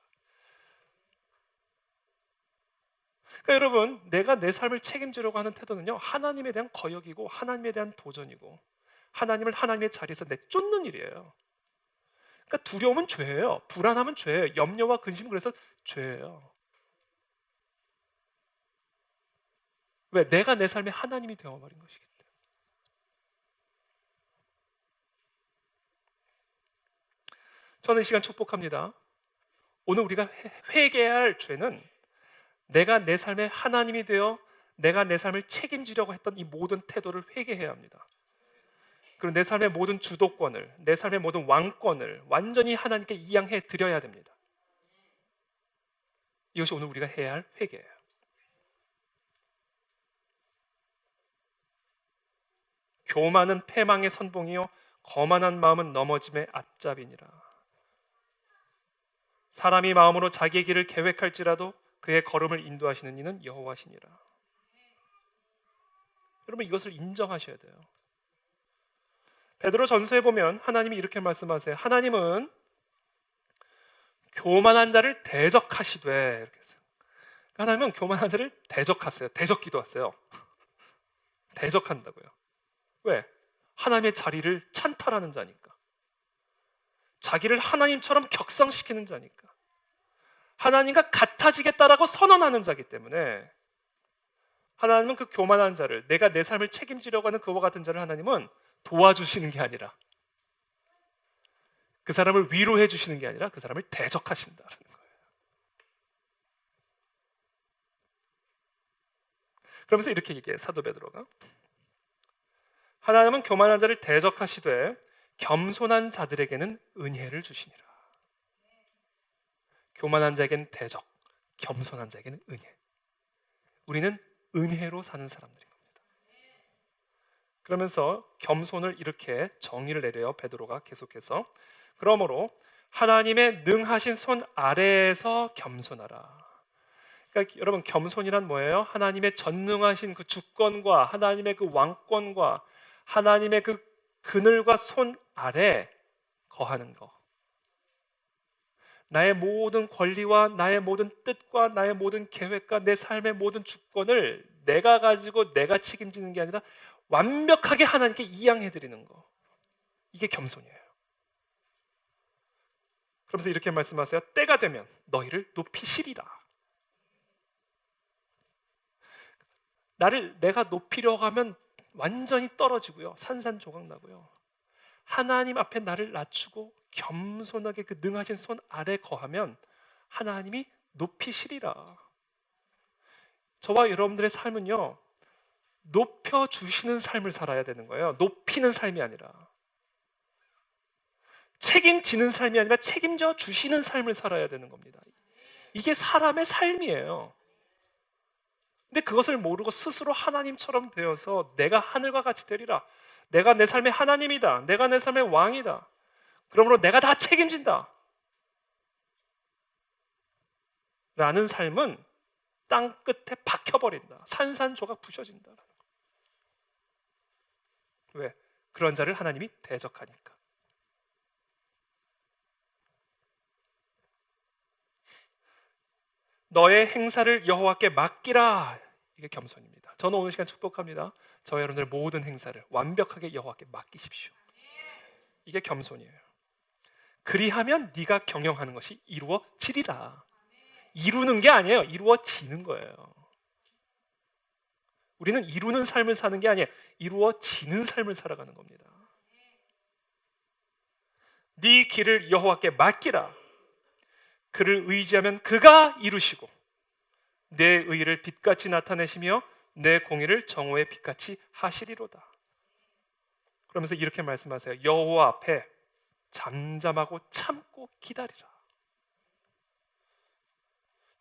그러니까 여러분, 내가 내 삶을 책임지려고 하는 태도는요, 하나님에 대한 거역이고 하나님에 대한 도전이고 하나님을 하나님의 자리에서 내쫓는 일이에요. 그러니까 두려움은 죄예요. 불안함은 죄예요. 염려와 근심은 그래서 죄예요. 왜? 내가 내 삶의 하나님이 되어버린 것이기 때문에. 저는 이 시간 축복합니다. 오늘 우리가 회개해야 할 죄는 내가 내 삶의 하나님이 되어 내가 내 삶을 책임지려고 했던 이 모든 태도를 회개해야 합니다. 그리고 내 삶의 모든 주도권을, 내 삶의 모든 왕권을 완전히 하나님께 이양해 드려야 됩니다. 이것이 오늘 우리가 해야 할 회개예요. 교만은 패망의 선봉이요 거만한 마음은 넘어짐의 앞잡이니라. 사람이 마음으로 자기의 길을 계획할지라도 그의 걸음을 인도하시는 이는 여호와시니라. 여러분, 이것을 인정하셔야 돼요. 베드로 전서에 보면 하나님이 이렇게 말씀하세요. 하나님은 교만한 자를 대적하시되, 이렇게 했어요. 하나님은 교만한 자를 대적하세요. 대적 기도하세요. 대적한다고요. 왜? 하나님의 자리를 찬탈하는 자니까. 자기를 하나님처럼 격상시키는 자니까. 하나님과 같아지겠다라고 선언하는 자기 때문에 하나님은 그 교만한 자를, 내가 내 삶을 책임지려고 하는 그와 같은 자를 하나님은 도와주시는 게 아니라, 그 사람을 위로해 주시는 게 아니라 그 사람을 대적하신다는 거예요. 그러면서 이렇게 얘기해요. 사도 베드로가 하나님은 교만한 자를 대적하시되 겸손한 자들에게는 은혜를 주시니라. 교만한 자에게는 대적, 겸손한 자에게는 은혜. 우리는 은혜로 사는 사람들인 겁니다. 그러면서 겸손을 이렇게 정의를 내려요. 베드로가 계속해서. 그러므로 하나님의 능하신 손 아래에서 겸손하라. 그러니까 여러분, 겸손이란 뭐예요? 하나님의 전능하신 그 주권과 하나님의 그 왕권과 하나님의 그 그늘과 손 아래 거하는 거. 나의 모든 권리와 나의 모든 뜻과 나의 모든 계획과 내 삶의 모든 주권을 내가 가지고 내가 책임지는 게 아니라 완벽하게 하나님께 이양해드리는 거. 이게 겸손이에요. 그러면서 이렇게 말씀하세요. 때가 되면 너희를 높이시리라. 내가 높이려고 하면 완전히 떨어지고요. 산산조각 나고요. 하나님 앞에 나를 낮추고 겸손하게 그 능하신 손 아래 거하면 하나님이 높이시리라. 저와 여러분들의 삶은요, 높여주시는 삶을 살아야 되는 거예요. 높이는 삶이 아니라, 책임지는 삶이 아니라 책임져 주시는 삶을 살아야 되는 겁니다. 이게 사람의 삶이에요. 근데 그것을 모르고 스스로 하나님처럼 되어서 내가 하늘과 같이 되리라, 내가 내 삶의 하나님이다, 내가 내 삶의 왕이다, 그러므로 내가 다 책임진다 라는 삶은 땅 끝에 박혀버린다. 산산조각 부셔진다. 왜? 그런 자를 하나님이 대적하니까. 너의 행사를 여호와께 맡기라, 이게 겸손입니다. 저는 오늘 시간 축복합니다. 저와 여러분들 모든 행사를 완벽하게 여호와께 맡기십시오. 이게 겸손이에요. 그리하면 네가 경영하는 것이 이루어지리라. 이루는 게 아니에요. 이루어지는 거예요. 우리는 이루는 삶을 사는 게 아니에요. 이루어지는 삶을 살아가는 겁니다. 네 길을 여호와께 맡기라. 그를 의지하면 그가 이루시고 내 의를 빛같이 나타내시며 내 공의를 정오의 빛같이 하시리로다. 그러면서 이렇게 말씀하세요. 여호와 앞에 잠잠하고 참고 기다리라.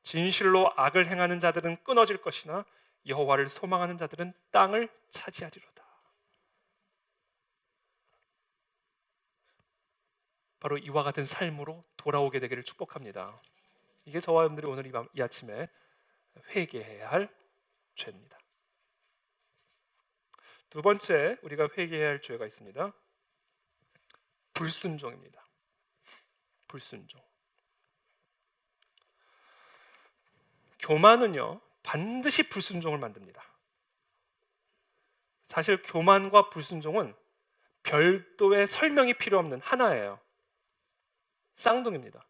진실로 악을 행하는 자들은 끊어질 것이나 여호와를 소망하는 자들은 땅을 차지하리로다. 바로 이와 같은 삶으로 돌아오게 되기를 축복합니다. 이게 저와 여러분들이 오늘 이 아침에 회개해야 할 죄입니다. 두 번째 우리가 회개해야 할 죄가 있습니다. 불순종입니다. 불순종. 교만은요 반드시 불순종을 만듭니다. 사실 교만과 불순종은 별도의 설명이 필요 없는 하나예요. 쌍둥이입니다.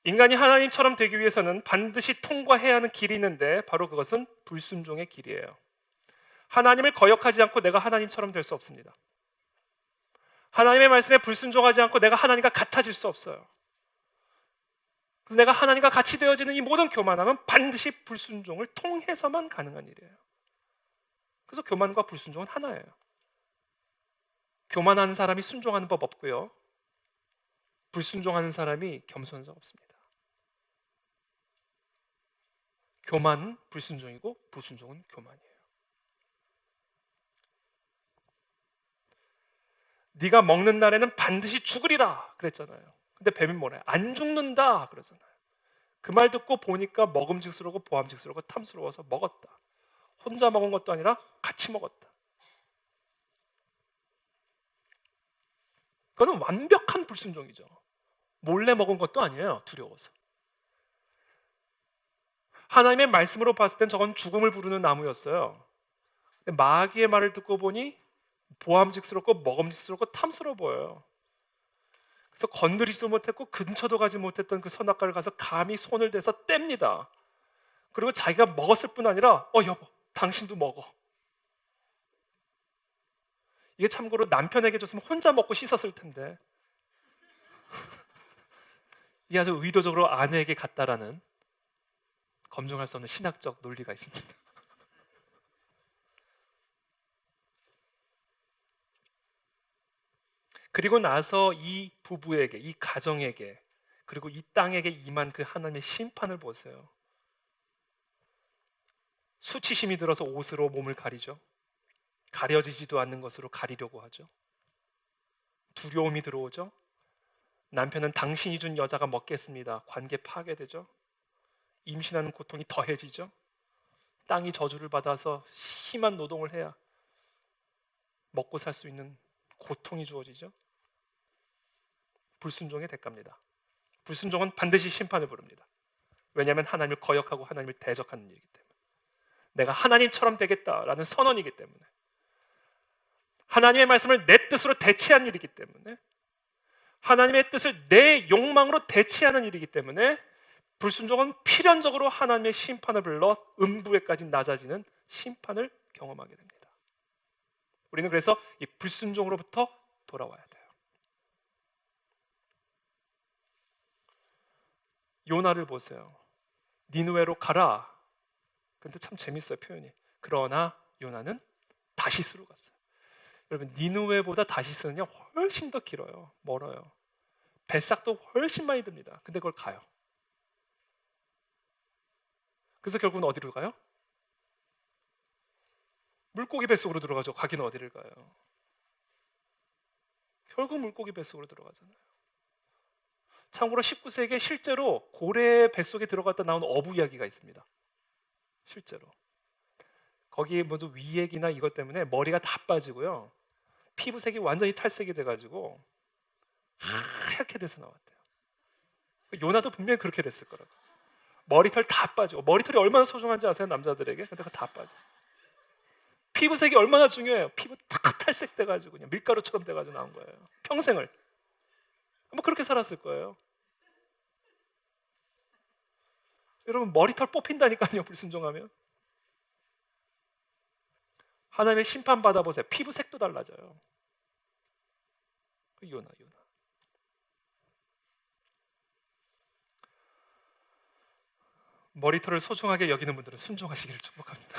인간이 하나님처럼 되기 위해서는 반드시 통과해야 하는 길이 있는데 바로 그것은 불순종의 길이에요. 하나님을 거역하지 않고 내가 하나님처럼 될 수 없습니다. 하나님의 말씀에 불순종하지 않고 내가 하나님과 같아질 수 없어요. 그래서 내가 하나님과 같이 되어지는 이 모든 교만함은 반드시 불순종을 통해서만 가능한 일이에요. 그래서 교만과 불순종은 하나예요. 교만하는 사람이 순종하는 법 없고요. 불순종하는 사람이 겸손한 적 없습니다. 교만은 불순종이고 불순종은 교만이에요. 네가 먹는 날에는 반드시 죽으리라 그랬잖아요. 근데 뱀이 뭐래요? 안 죽는다 그러잖아요. 그 말 듣고 보니까 먹음직스러우고 보암직스러우고 탐스러워서 먹었다. 혼자 먹은 것도 아니라 같이 먹었다. 그거는 완벽한 불순종이죠. 몰래 먹은 것도 아니에요. 두려워서. 하나님의 말씀으로 봤을 땐 저건 죽음을 부르는 나무였어요. 근데 마귀의 말을 듣고 보니 보암직스럽고 먹음직스럽고 탐스러워 보여요. 그래서 건드리지도 못했고 근처도 가지 못했던 그 선악과를 가서 감히 손을 대서 뗍니다. 그리고 자기가 먹었을 뿐 아니라 여보 당신도 먹어. 이게 참고로 남편에게 줬으면 혼자 먹고 씻었을 텐데 이게 아주 의도적으로 아내에게 갔다라는 검증할 수 없는 신학적 논리가 있습니다. 그리고 나서 이 부부에게, 이 가정에게, 그리고 이 땅에게 임한 그 하나님의 심판을 보세요. 수치심이 들어서 옷으로 몸을 가리죠. 가려지지도 않는 것으로 가리려고 하죠. 두려움이 들어오죠. 남편은 당신이 준 여자가 먹겠습니다. 관계 파괴되죠. 임신하는 고통이 더해지죠. 땅이 저주를 받아서 심한 노동을 해야 먹고 살 수 있는 고통이 주어지죠. 불순종의 대가입니다. 불순종은 반드시 심판을 부릅니다. 왜냐하면 하나님을 거역하고 하나님을 대적하는 일이기 때문에. 내가 하나님처럼 되겠다라는 선언이기 때문에. 하나님의 말씀을 내 뜻으로 대체한 일이기 때문에. 하나님의 뜻을 내 욕망으로 대체하는 일이기 때문에 불순종은 필연적으로 하나님의 심판을 불러 음부에까지 낮아지는 심판을 경험하게 됩니다. 우리는 그래서 이 불순종으로부터 돌아와야 돼요. 요나를 보세요. 니느웨로 가라. 근데 참 재밌어요, 표현이. 그러나 요나는 다시스로 갔어요. 여러분, 니느웨보다 다시스는요 훨씬 더 길어요. 멀어요. 뱃삭도 훨씬 많이 듭니다. 근데 그걸 가요. 그래서 결국은 어디로 가요? 물고기 뱃속으로 들어가죠. 가기는 어디를 가요? 결국 물고기 뱃속으로 들어가잖아요. 참고로 19세기에 실제로 고래 뱃속에 들어갔다 나온 어부 이야기가 있습니다. 실제로. 거기에 모두 위액이나 이것 때문에 머리가 다 빠지고요. 피부색이 완전히 탈색이 돼가지고 하얗게 돼서 나왔대요. 요나도 분명히 그렇게 됐을 거라고. 머리털 다 빠지고, 머리털이 얼마나 소중한지 아세요? 남자들에게. 근데 그거 다 빠져. 피부색이 얼마나 중요해요. 피부 다 탈색돼가지고 그냥 밀가루처럼 돼가지고 나온 거예요. 평생을. 뭐 그렇게 살았을 거예요. 여러분 머리털 뽑힌다니까요. 불순종하면. 하나님의 심판 받아보세요. 피부색도 달라져요. 요나. 머리털을 소중하게 여기는 분들은 순종하시기를 축복합니다.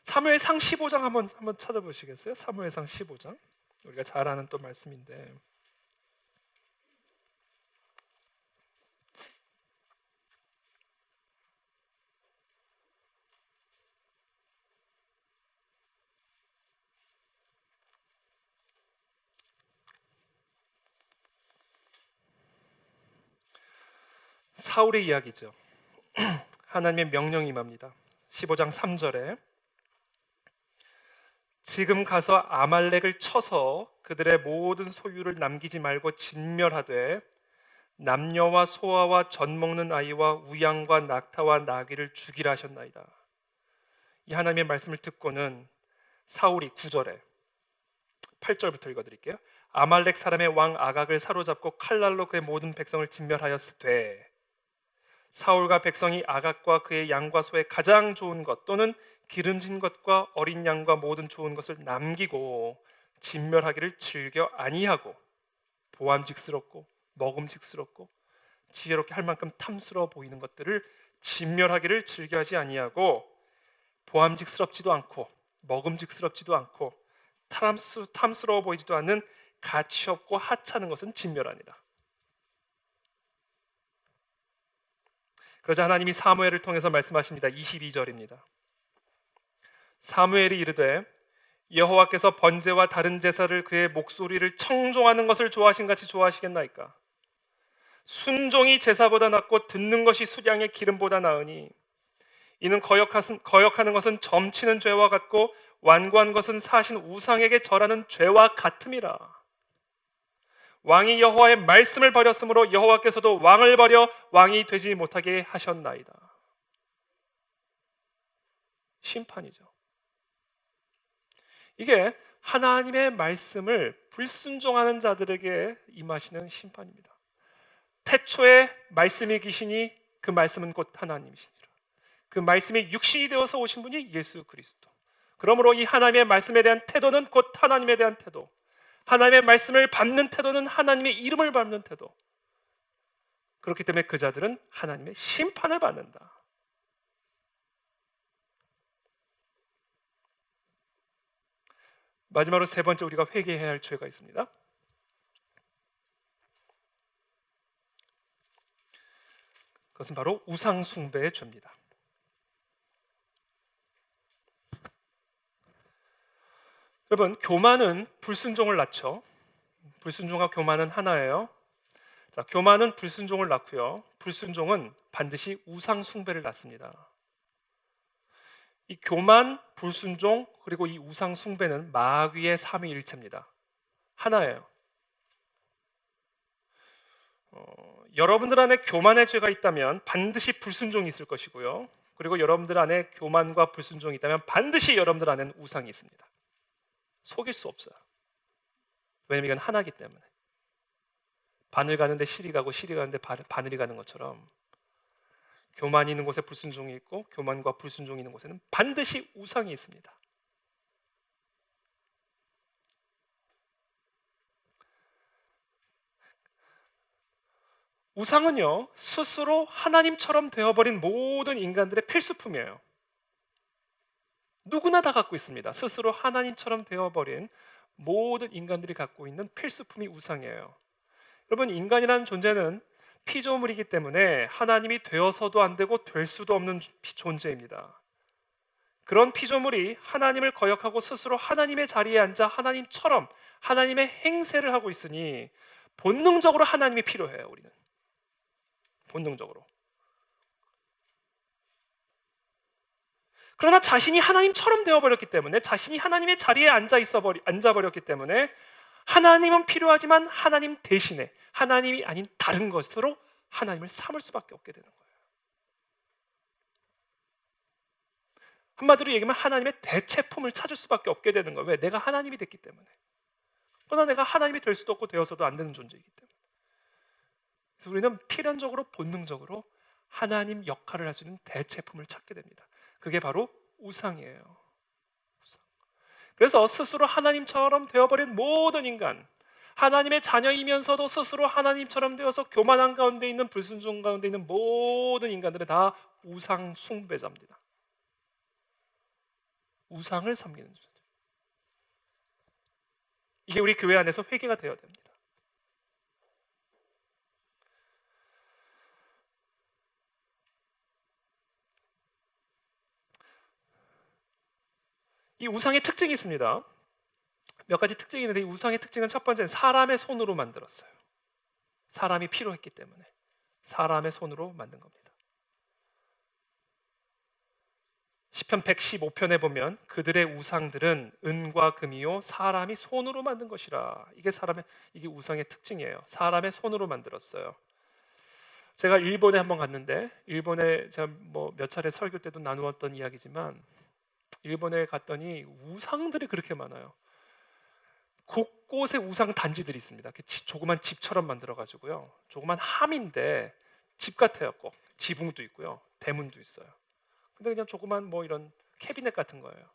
사무엘상 15장 한번 찾아보시겠어요? 사무엘상 15장. 우리가 잘 아는 또 말씀인데. 사울의 이야기죠. 하나님의 명령이 임합니다. 15장 3절에 지금 가서 아말렉을 쳐서 그들의 모든 소유를 남기지 말고 진멸하되 남녀와 소아와 젖 먹는 아이와 우양과 낙타와 나귀를 죽이라 하셨나이다. 이 하나님의 말씀을 듣고는 사울이 9절에 8절부터 읽어드릴게요. 아말렉 사람의 왕 아각을 사로잡고 칼날로 그의 모든 백성을 진멸하였으되 사울과 백성이 아각과 그의 양과 소의 가장 좋은 것 또는 기름진 것과 어린 양과 모든 좋은 것을 남기고 진멸하기를 즐겨 아니하고 보암직스럽고 먹음직스럽고 지혜롭게 할 만큼 탐스러워 보이는 것들을 진멸하기를 즐겨하지 아니하고 보암직스럽지도 않고 먹음직스럽지도 않고 탐스러워 보이지도 않는 가치 없고 하찮은 것은 진멸하니라. 그러자 하나님이 사무엘을 통해서 말씀하십니다. 22절입니다. 사무엘이 이르되 여호와께서 번제와 다른 제사를 그의 목소리를 청종하는 것을 좋아하신 같이 좋아하시겠나이까? 순종이 제사보다 낫고 듣는 것이 수량의 기름보다 나으니 이는 거역하는 것은 점치는 죄와 같고 완고한 것은 사신 우상에게 절하는 죄와 같음이라. 왕이 여호와의 말씀을 버렸으므로 여호와께서도 왕을 버려 왕이 되지 못하게 하셨나이다. 심판이죠. 이게 하나님의 말씀을 불순종하는 자들에게 임하시는 심판입니다. 태초에 말씀이 계시니 그 말씀은 곧 하나님이시니라. 그 말씀이 육신이 되어서 오신 분이 예수 그리스도. 그러므로 이 하나님의 말씀에 대한 태도는 곧 하나님에 대한 태도, 하나님의 말씀을 밟는 태도는 하나님의 이름을 밟는 태도. 그렇기 때문에 그 자들은 하나님의 심판을 받는다. 마지막으로 세 번째 우리가 회개해야 할 죄가 있습니다. 그것은 바로 우상 숭배의 죄입니다. 여러분, 교만은 불순종을 낳죠. 불순종과 교만은 하나예요. 자, 교만은 불순종을 낳고요. 불순종은 반드시 우상 숭배를 낳습니다. 이 교만, 불순종, 그리고 이 우상 숭배는 마귀의 삼위일체입니다. 하나예요. 여러분들 안에 교만의 죄가 있다면 반드시 불순종이 있을 것이고요. 그리고 여러분들 안에 교만과 불순종이 있다면 반드시 여러분들 안에는 우상이 있습니다. 속일 수 없어요. 왜냐면 이건 하나이기 때문에. 바늘 가는데 실이 가고 실이 가는데 바늘이 가는 것처럼 교만이 있는 곳에 불순종이 있고 교만과 불순종이 있는 곳에는 반드시 우상이 있습니다. 우상은요, 스스로 하나님처럼 되어버린 모든 인간들의 필수품이에요. 누구나 다 갖고 있습니다. 스스로 하나님처럼 되어버린 모든 인간들이 갖고 있는 필수품이 우상이에요. 여러분, 인간이라는 존재는 피조물이기 때문에 하나님이 되어서도 안 되고 될 수도 없는 존재입니다. 그런 피조물이 하나님을 거역하고 스스로 하나님의 자리에 앉아 하나님처럼 하나님의 행세를 하고 있으니 본능적으로 하나님이 필요해요. 우리는 본능적으로. 그러나 자신이 하나님처럼 되어버렸기 때문에, 자신이 하나님의 자리에 앉아버렸기 때문에 하나님은 필요하지만 하나님 대신에, 하나님이 아닌 다른 것으로 하나님을 삼을 수밖에 없게 되는 거예요. 한마디로 얘기하면 하나님의 대체품을 찾을 수밖에 없게 되는 거예요. 왜? 내가 하나님이 됐기 때문에. 그러나 내가 하나님이 될 수도 없고 되어서도 안 되는 존재이기 때문에. 그래서 우리는 필연적으로, 본능적으로 하나님 역할을 할 수 있는 대체품을 찾게 됩니다. 그게 바로 우상이에요. 우상. 그래서 스스로 하나님처럼 되어버린 모든 인간, 하나님의 자녀이면서도 스스로 하나님처럼 되어서 교만한 가운데 있는, 불순종 가운데 있는 모든 인간들은 다 우상 숭배자입니다. 우상을 섬기는 존재. 이게 우리 교회 안에서 회개가 되어야 됩니다. 이 우상의 특징이 있습니다. 몇 가지 특징이 있는데, 이 우상의 특징은 첫 번째는 사람의 손으로 만들었어요. 사람이 필요했기 때문에 사람의 손으로 만든 겁니다. 시편 115편에 보면 그들의 우상들은 은과 금이요 사람이 손으로 만든 것이라. 이게 우상의 특징이에요. 사람의 손으로 만들었어요. 제가 일본에 한번 갔는데, 일본에 제가 몇 차례 설교 때도 나누었던 이야기지만, 일본에 갔더니 우상들이 그렇게 많아요. 곳곳에 우상 단지들이 있습니다. 조그만 집처럼 만들어가지고요. 조그만 함인데 집 같아요. 꼭 지붕도 있고요, 대문도 있어요. 근데 그냥 조그만 이런 캐비넷 같은 거예요.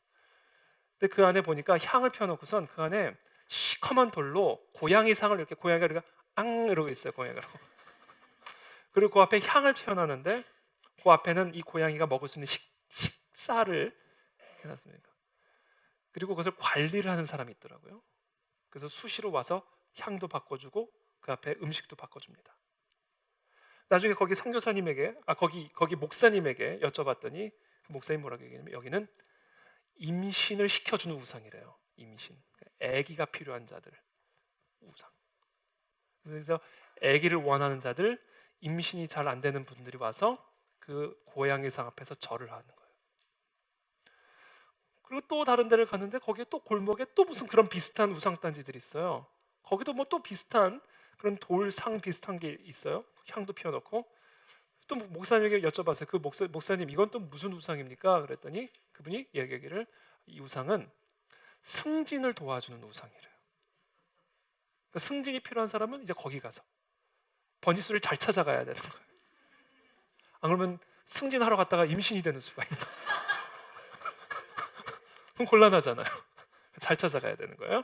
근데 그 안에 보니까 향을 펴놓고선 그 안에 시커먼 돌로 고양이상을 이렇게, 고양이가 이렇게 앙 이러고 있어요. 고양이가. 그리고 그 앞에 향을 펴놨는데 그 앞에는 이 고양이가 먹을 수 있는 식사를 해놨습니다. 그리고 그것을 관리를 하는 사람이 있더라고요. 그래서 수시로 와서 향도 바꿔주고 그 앞에 음식도 바꿔줍니다. 나중에 거기 선교사님에게, 거기 목사님에게 여쭤봤더니 그 목사님 뭐라고 얘기하냐면, 여기는 임신을 시켜주는 우상이래요. 임신, 아기가 필요한 자들 우상. 그래서 아기를 원하는 자들, 임신이 잘 안 되는 분들이 와서 그 고양이상 앞에서 절을 하는 거예요. 그리고 또 다른 데를 갔는데 거기에 또 골목에 또 무슨 그런 비슷한 우상단지들이 있어요. 거기도 또 비슷한 그런 돌상 비슷한 게 있어요. 향도 피워놓고. 또 목사님에게 여쭤봤어요. 그 목사님 이건 또 무슨 우상입니까? 그랬더니 그분이 얘기하기를, 이 우상은 승진을 도와주는 우상이래요. 그러니까 승진이 필요한 사람은 이제 거기 가서 번지수를 잘 찾아가야 되는 거예요. 안 그러면 승진하러 갔다가 임신이 되는 수가 있는 거예요. 그럼 곤란하잖아요. 잘 찾아가야 되는 거예요.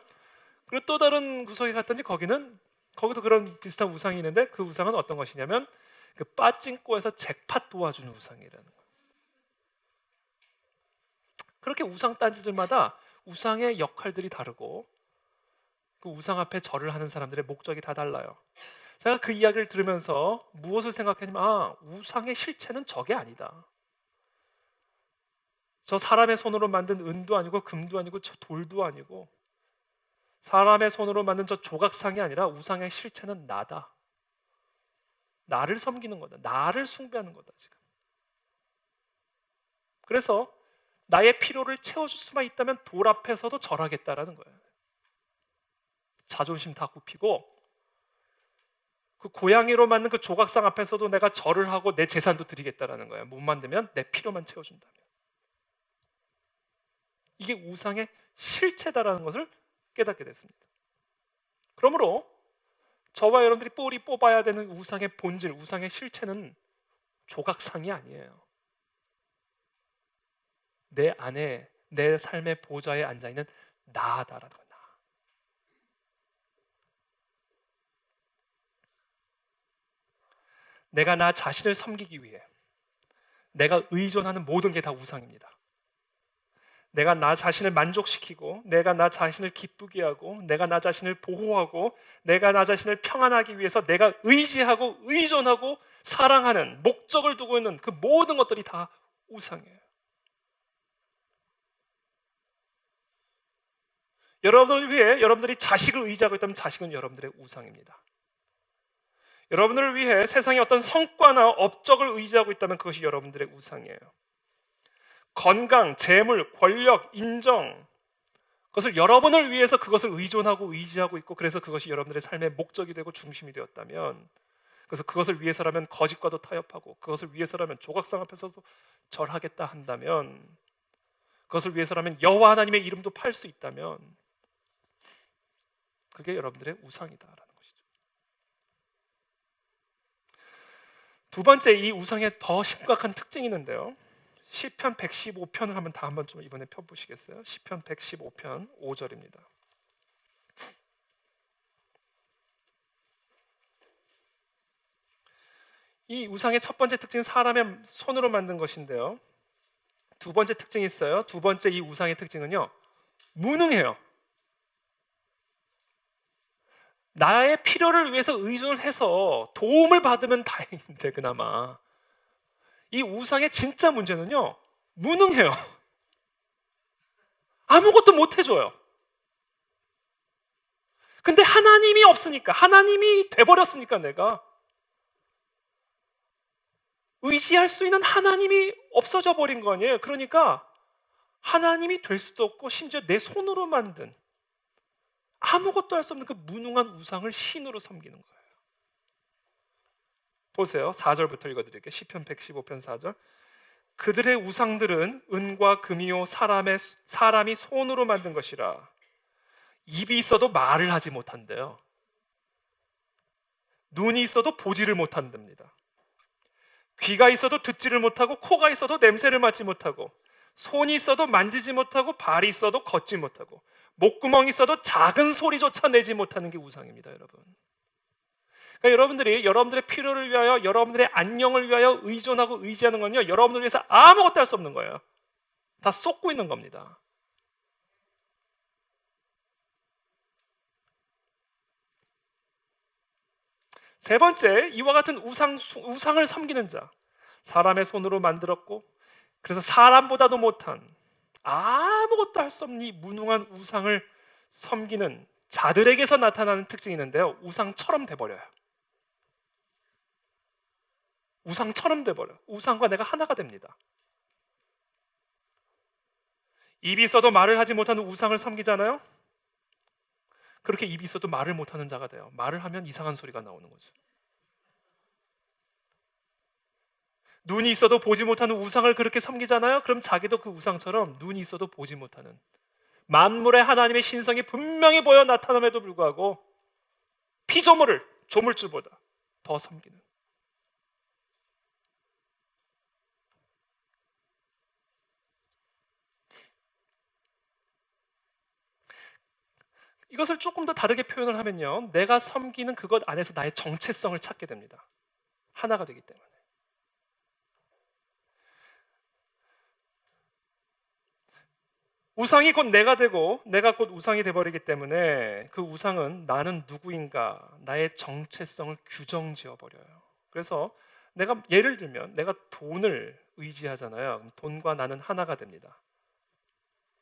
그리고 또 다른 구석에 갔더니 거기도 그런 비슷한 우상이 있는데, 그 우상은 어떤 것이냐면 그 빠찡코에서 잭팟 도와주는 우상이라는 거예요. 그렇게 우상 단지들마다 우상의 역할들이 다르고 그 우상 앞에 절을 하는 사람들의 목적이 다 달라요. 제가 그 이야기를 들으면서 무엇을 생각했냐면, 우상의 실체는 저게 아니다. 저 사람의 손으로 만든 은도 아니고 금도 아니고 저 돌도 아니고 사람의 손으로 만든 저 조각상이 아니라 우상의 실체는 나다. 나를 섬기는 거다. 나를 숭배하는 거다 지금. 그래서 나의 필요를 채워줄 수만 있다면 돌 앞에서도 절하겠다라는 거예요. 자존심 다 굽히고 그 고양이로 만든 그 조각상 앞에서도 내가 절을 하고 내 재산도 드리겠다라는 거예요. 못 만들면 내 필요만 채워준다면. 이게 우상의 실체다라는 것을 깨닫게 됐습니다. 그러므로 저와 여러분들이 뿔이 뽑아야 되는 우상의 본질, 우상의 실체는 조각상이 아니에요. 내 안에, 내 삶의 보좌에 앉아있는 나다라는 거예요. 나. 내가 나 자신을 섬기기 위해 내가 의존하는 모든 게 다 우상입니다. 내가 나 자신을 만족시키고, 내가 나 자신을 기쁘게 하고, 내가 나 자신을 보호하고, 내가 나 자신을 평안하기 위해서 내가 의지하고 의존하고 사랑하는 목적을 두고 있는 그 모든 것들이 다 우상이에요. 여러분을 위해 여러분들이 자식을 의지하고 있다면 자식은 여러분들의 우상입니다. 여러분들을 위해 세상의 어떤 성과나 업적을 의지하고 있다면 그것이 여러분들의 우상이에요. 건강, 재물, 권력, 인정, 그것을 여러분을 위해서 그것을 의존하고 의지하고 있고, 그래서 그것이 여러분들의 삶의 목적이 되고 중심이 되었다면, 그래서 그것을 위해서라면 거짓과도 타협하고, 그것을 위해서라면 조각상 앞에서도 절하겠다 한다면, 그것을 위해서라면 여호와 하나님의 이름도 팔 수 있다면, 그게 여러분들의 우상이다라는 것이죠. 두 번째, 이 우상의 더 심각한 특징이 있는데요. 시편 115편을 한번 좀 이번에 펴보시겠어요? 시편 115편 5절입니다. 이 우상의 첫 번째 특징은 사람의 손으로 만든 것인데요. 두 번째 특징이 있어요. 두 번째 이 우상의 특징은요, 무능해요. 나의 필요를 위해서 의존을 해서 도움을 받으면 다행인데, 그나마 이 우상의 진짜 문제는요, 무능해요. 아무것도 못 해줘요. 근데 하나님이 없으니까, 하나님이 돼버렸으니까, 내가 의지할 수 있는 하나님이 없어져 버린 거 아니에요. 그러니까 하나님이 될 수도 없고, 심지어 내 손으로 만든 아무것도 할 수 없는 그 무능한 우상을 신으로 섬기는 거예요. 보세요. 4절부터 읽어드릴게요. 시편 115편 4절. 그들의 우상들은 은과 금이요 사람이 손으로 만든 것이라. 입이 있어도 말을 하지 못한대요. 눈이 있어도 보지를 못한답니다. 귀가 있어도 듣지를 못하고, 코가 있어도 냄새를 맡지 못하고, 손이 있어도 만지지 못하고, 발이 있어도 걷지 못하고, 목구멍이 있어도 작은 소리조차 내지 못하는 게 우상입니다, 여러분. 그러니까 여러분들이 여러분들의 필요를 위하여, 여러분들의 안녕을 위하여 의존하고 의지하는 건요, 여러분들을 위해서 아무것도 할 수 없는 거예요. 다 쏟고 있는 겁니다. 세 번째, 이와 같은 우상을 섬기는 자, 사람의 손으로 만들었고, 그래서 사람보다도 못한, 아무것도 할 수 없는 이 무능한 우상을 섬기는 자들에게서 나타나는 특징이 있는데요, 우상처럼 돼버려요. 우상처럼 돼버려요. 우상과 내가 하나가 됩니다. 입이 있어도 말을 하지 못하는 우상을 섬기잖아요. 그렇게 입이 있어도 말을 못하는 자가 돼요. 말을 하면 이상한 소리가 나오는 거죠. 눈이 있어도 보지 못하는 우상을 그렇게 섬기잖아요. 그럼 자기도 그 우상처럼 눈이 있어도 보지 못하는, 만물의 하나님의 신성이 분명히 보여 나타남에도 불구하고 피조물을 조물주보다 더 섬기는. 이것을 조금 더 다르게 표현을 하면요, 내가 섬기는 그것 안에서 나의 정체성을 찾게 됩니다. 하나가 되기 때문에. 우상이 곧 내가 되고, 내가 곧 우상이 되어버리기 때문에 그 우상은 나는 누구인가, 나의 정체성을 규정지어 버려요. 그래서 내가, 예를 들면 내가 돈을 의지하잖아요. 그럼 돈과 나는 하나가 됩니다.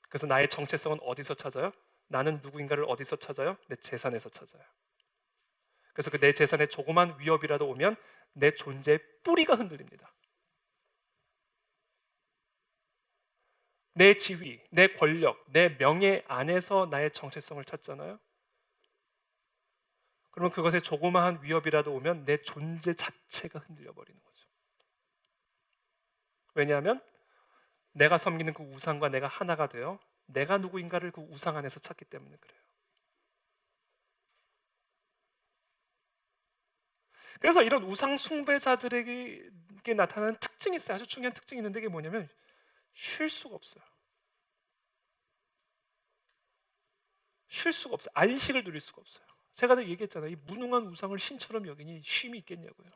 그래서 나의 정체성은 어디서 찾아요? 나는 누구인가를 어디서 찾아요? 내 재산에서 찾아요. 그래서 그 내 재산에 조그만 위협이라도 오면 내 존재의 뿌리가 흔들립니다. 내 지위, 내 권력, 내 명예 안에서 나의 정체성을 찾잖아요. 그러면 그것에 조그마한 위협이라도 오면 내 존재 자체가 흔들려 버리는 거죠. 왜냐하면 내가 섬기는 그 우상과 내가 하나가 되어 내가 누구인가를 그 우상 안에서 찾기 때문에 그래요. 그래서 이런 우상 숭배자들에게 나타나는 특징이 있어요. 아주 중요한 특징이 있는데, 이게 뭐냐면 쉴 수가 없어요. 쉴 수가 없어요. 안식을 누릴 수가 없어요. 제가 다 얘기했잖아요. 이 무능한 우상을 신처럼 여기니 쉼이 있겠냐고요.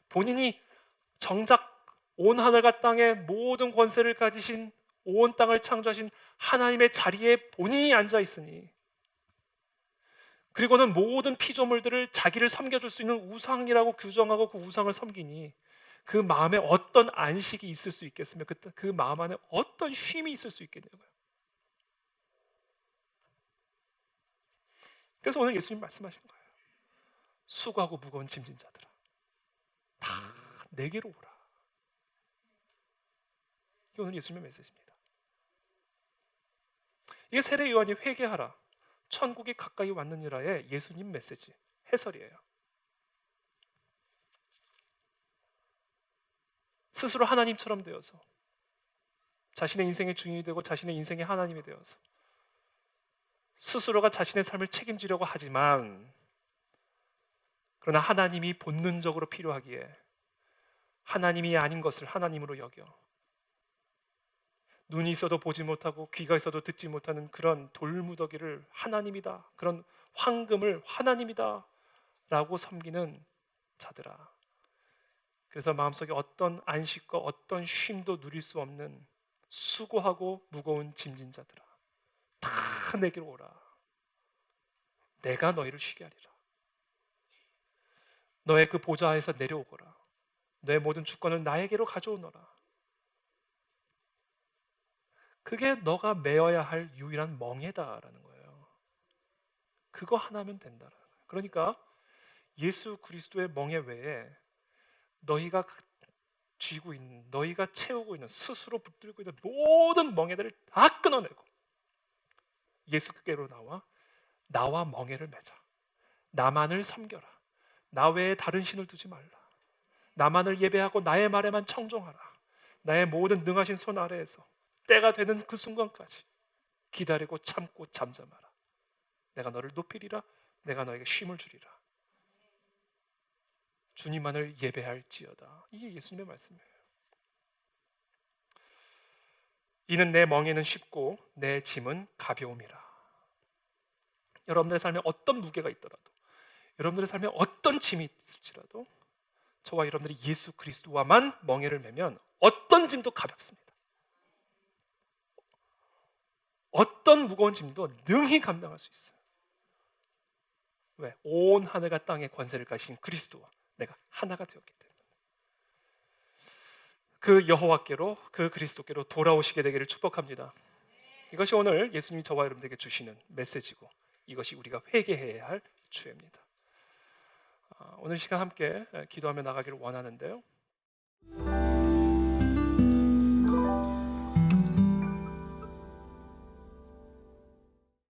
본인이 정작 온 하늘과 땅의 모든 권세를 가지신, 온 땅을 창조하신 하나님의 자리에 본인이 앉아 있으니, 그리고는 모든 피조물들을 자기를 섬겨줄 수 있는 우상이라고 규정하고 그 우상을 섬기니 그 마음에 어떤 안식이 있을 수 있겠으며, 그 마음 안에 어떤 쉼이 있을 수 있겠냐고요. 그래서 오늘 예수님 말씀하시는 거예요. 수고하고 무거운 짐진 자들아, 다 내게로 오라. 이게 오늘 예수님의 메시지입니다. 이게 세례 요한이 회개하라, 천국이 가까이 왔느니라의 예수님 메시지 해설이에요. 스스로 하나님처럼 되어서 자신의 인생의 주인이 되고 자신의 인생의 하나님이 되어서 스스로가 자신의 삶을 책임지려고 하지만, 그러나 하나님이 본능적으로 필요하기에 하나님이 아닌 것을 하나님으로 여겨 눈이 있어도 보지 못하고 귀가 있어도 듣지 못하는 그런 돌무더기를 하나님이다, 그런 황금을 하나님이다 라고 섬기는 자들아, 그래서 마음속에 어떤 안식과 어떤 쉼도 누릴 수 없는 수고하고 무거운 짐진 자들아, 다 내게로 오라. 내가 너희를 쉬게 하리라. 너의 그 보좌에서 내려오거라. 너의 모든 주권을 나에게로 가져오너라. 그게 너가 메어야 할 유일한 멍에다라는 거예요. 그거 하나면 된다라는 거예요. 그러니까 예수 그리스도의 멍에 외에 너희가 쥐고 있는, 너희가 채우고 있는, 스스로 붙들고 있는 모든 멍에들을 다 끊어내고 예수께로 나와 멍에를 맺어. 나만을 섬겨라. 나 외에 다른 신을 두지 말라. 나만을 예배하고 나의 말에만 청종하라. 나의 모든 능하신 손 아래에서 때가 되는 그 순간까지 기다리고 참고 잠잠하라. 내가 너를 높이리라. 내가 너에게 쉼을 주리라. 주님만을 예배할지어다. 이게 예수님의 말씀이에요. 이는 내 멍에는 쉽고 내 짐은 가벼움이라. 여러분들의 삶에 어떤 무게가 있더라도, 여러분들의 삶에 어떤 짐이 있을지라도 저와 여러분들이 예수 그리스도와만 멍에를 매면 어떤 짐도 가볍습니다. 어떤 무거운 짐도 능히 감당할 수 있어요. 왜? 온 하늘과 땅의 권세를 가진 그리스도와 내가 하나가 되었기 때문에. 그 여호와께로, 그 그리스도께로 돌아오시게 되기를 축복합니다. 이것이 오늘 예수님이 저와 여러분들에게 주시는 메시지고, 이것이 우리가 회개해야 할 주입니다. 오늘 시간 함께 기도하며 나가기를 원하는데요.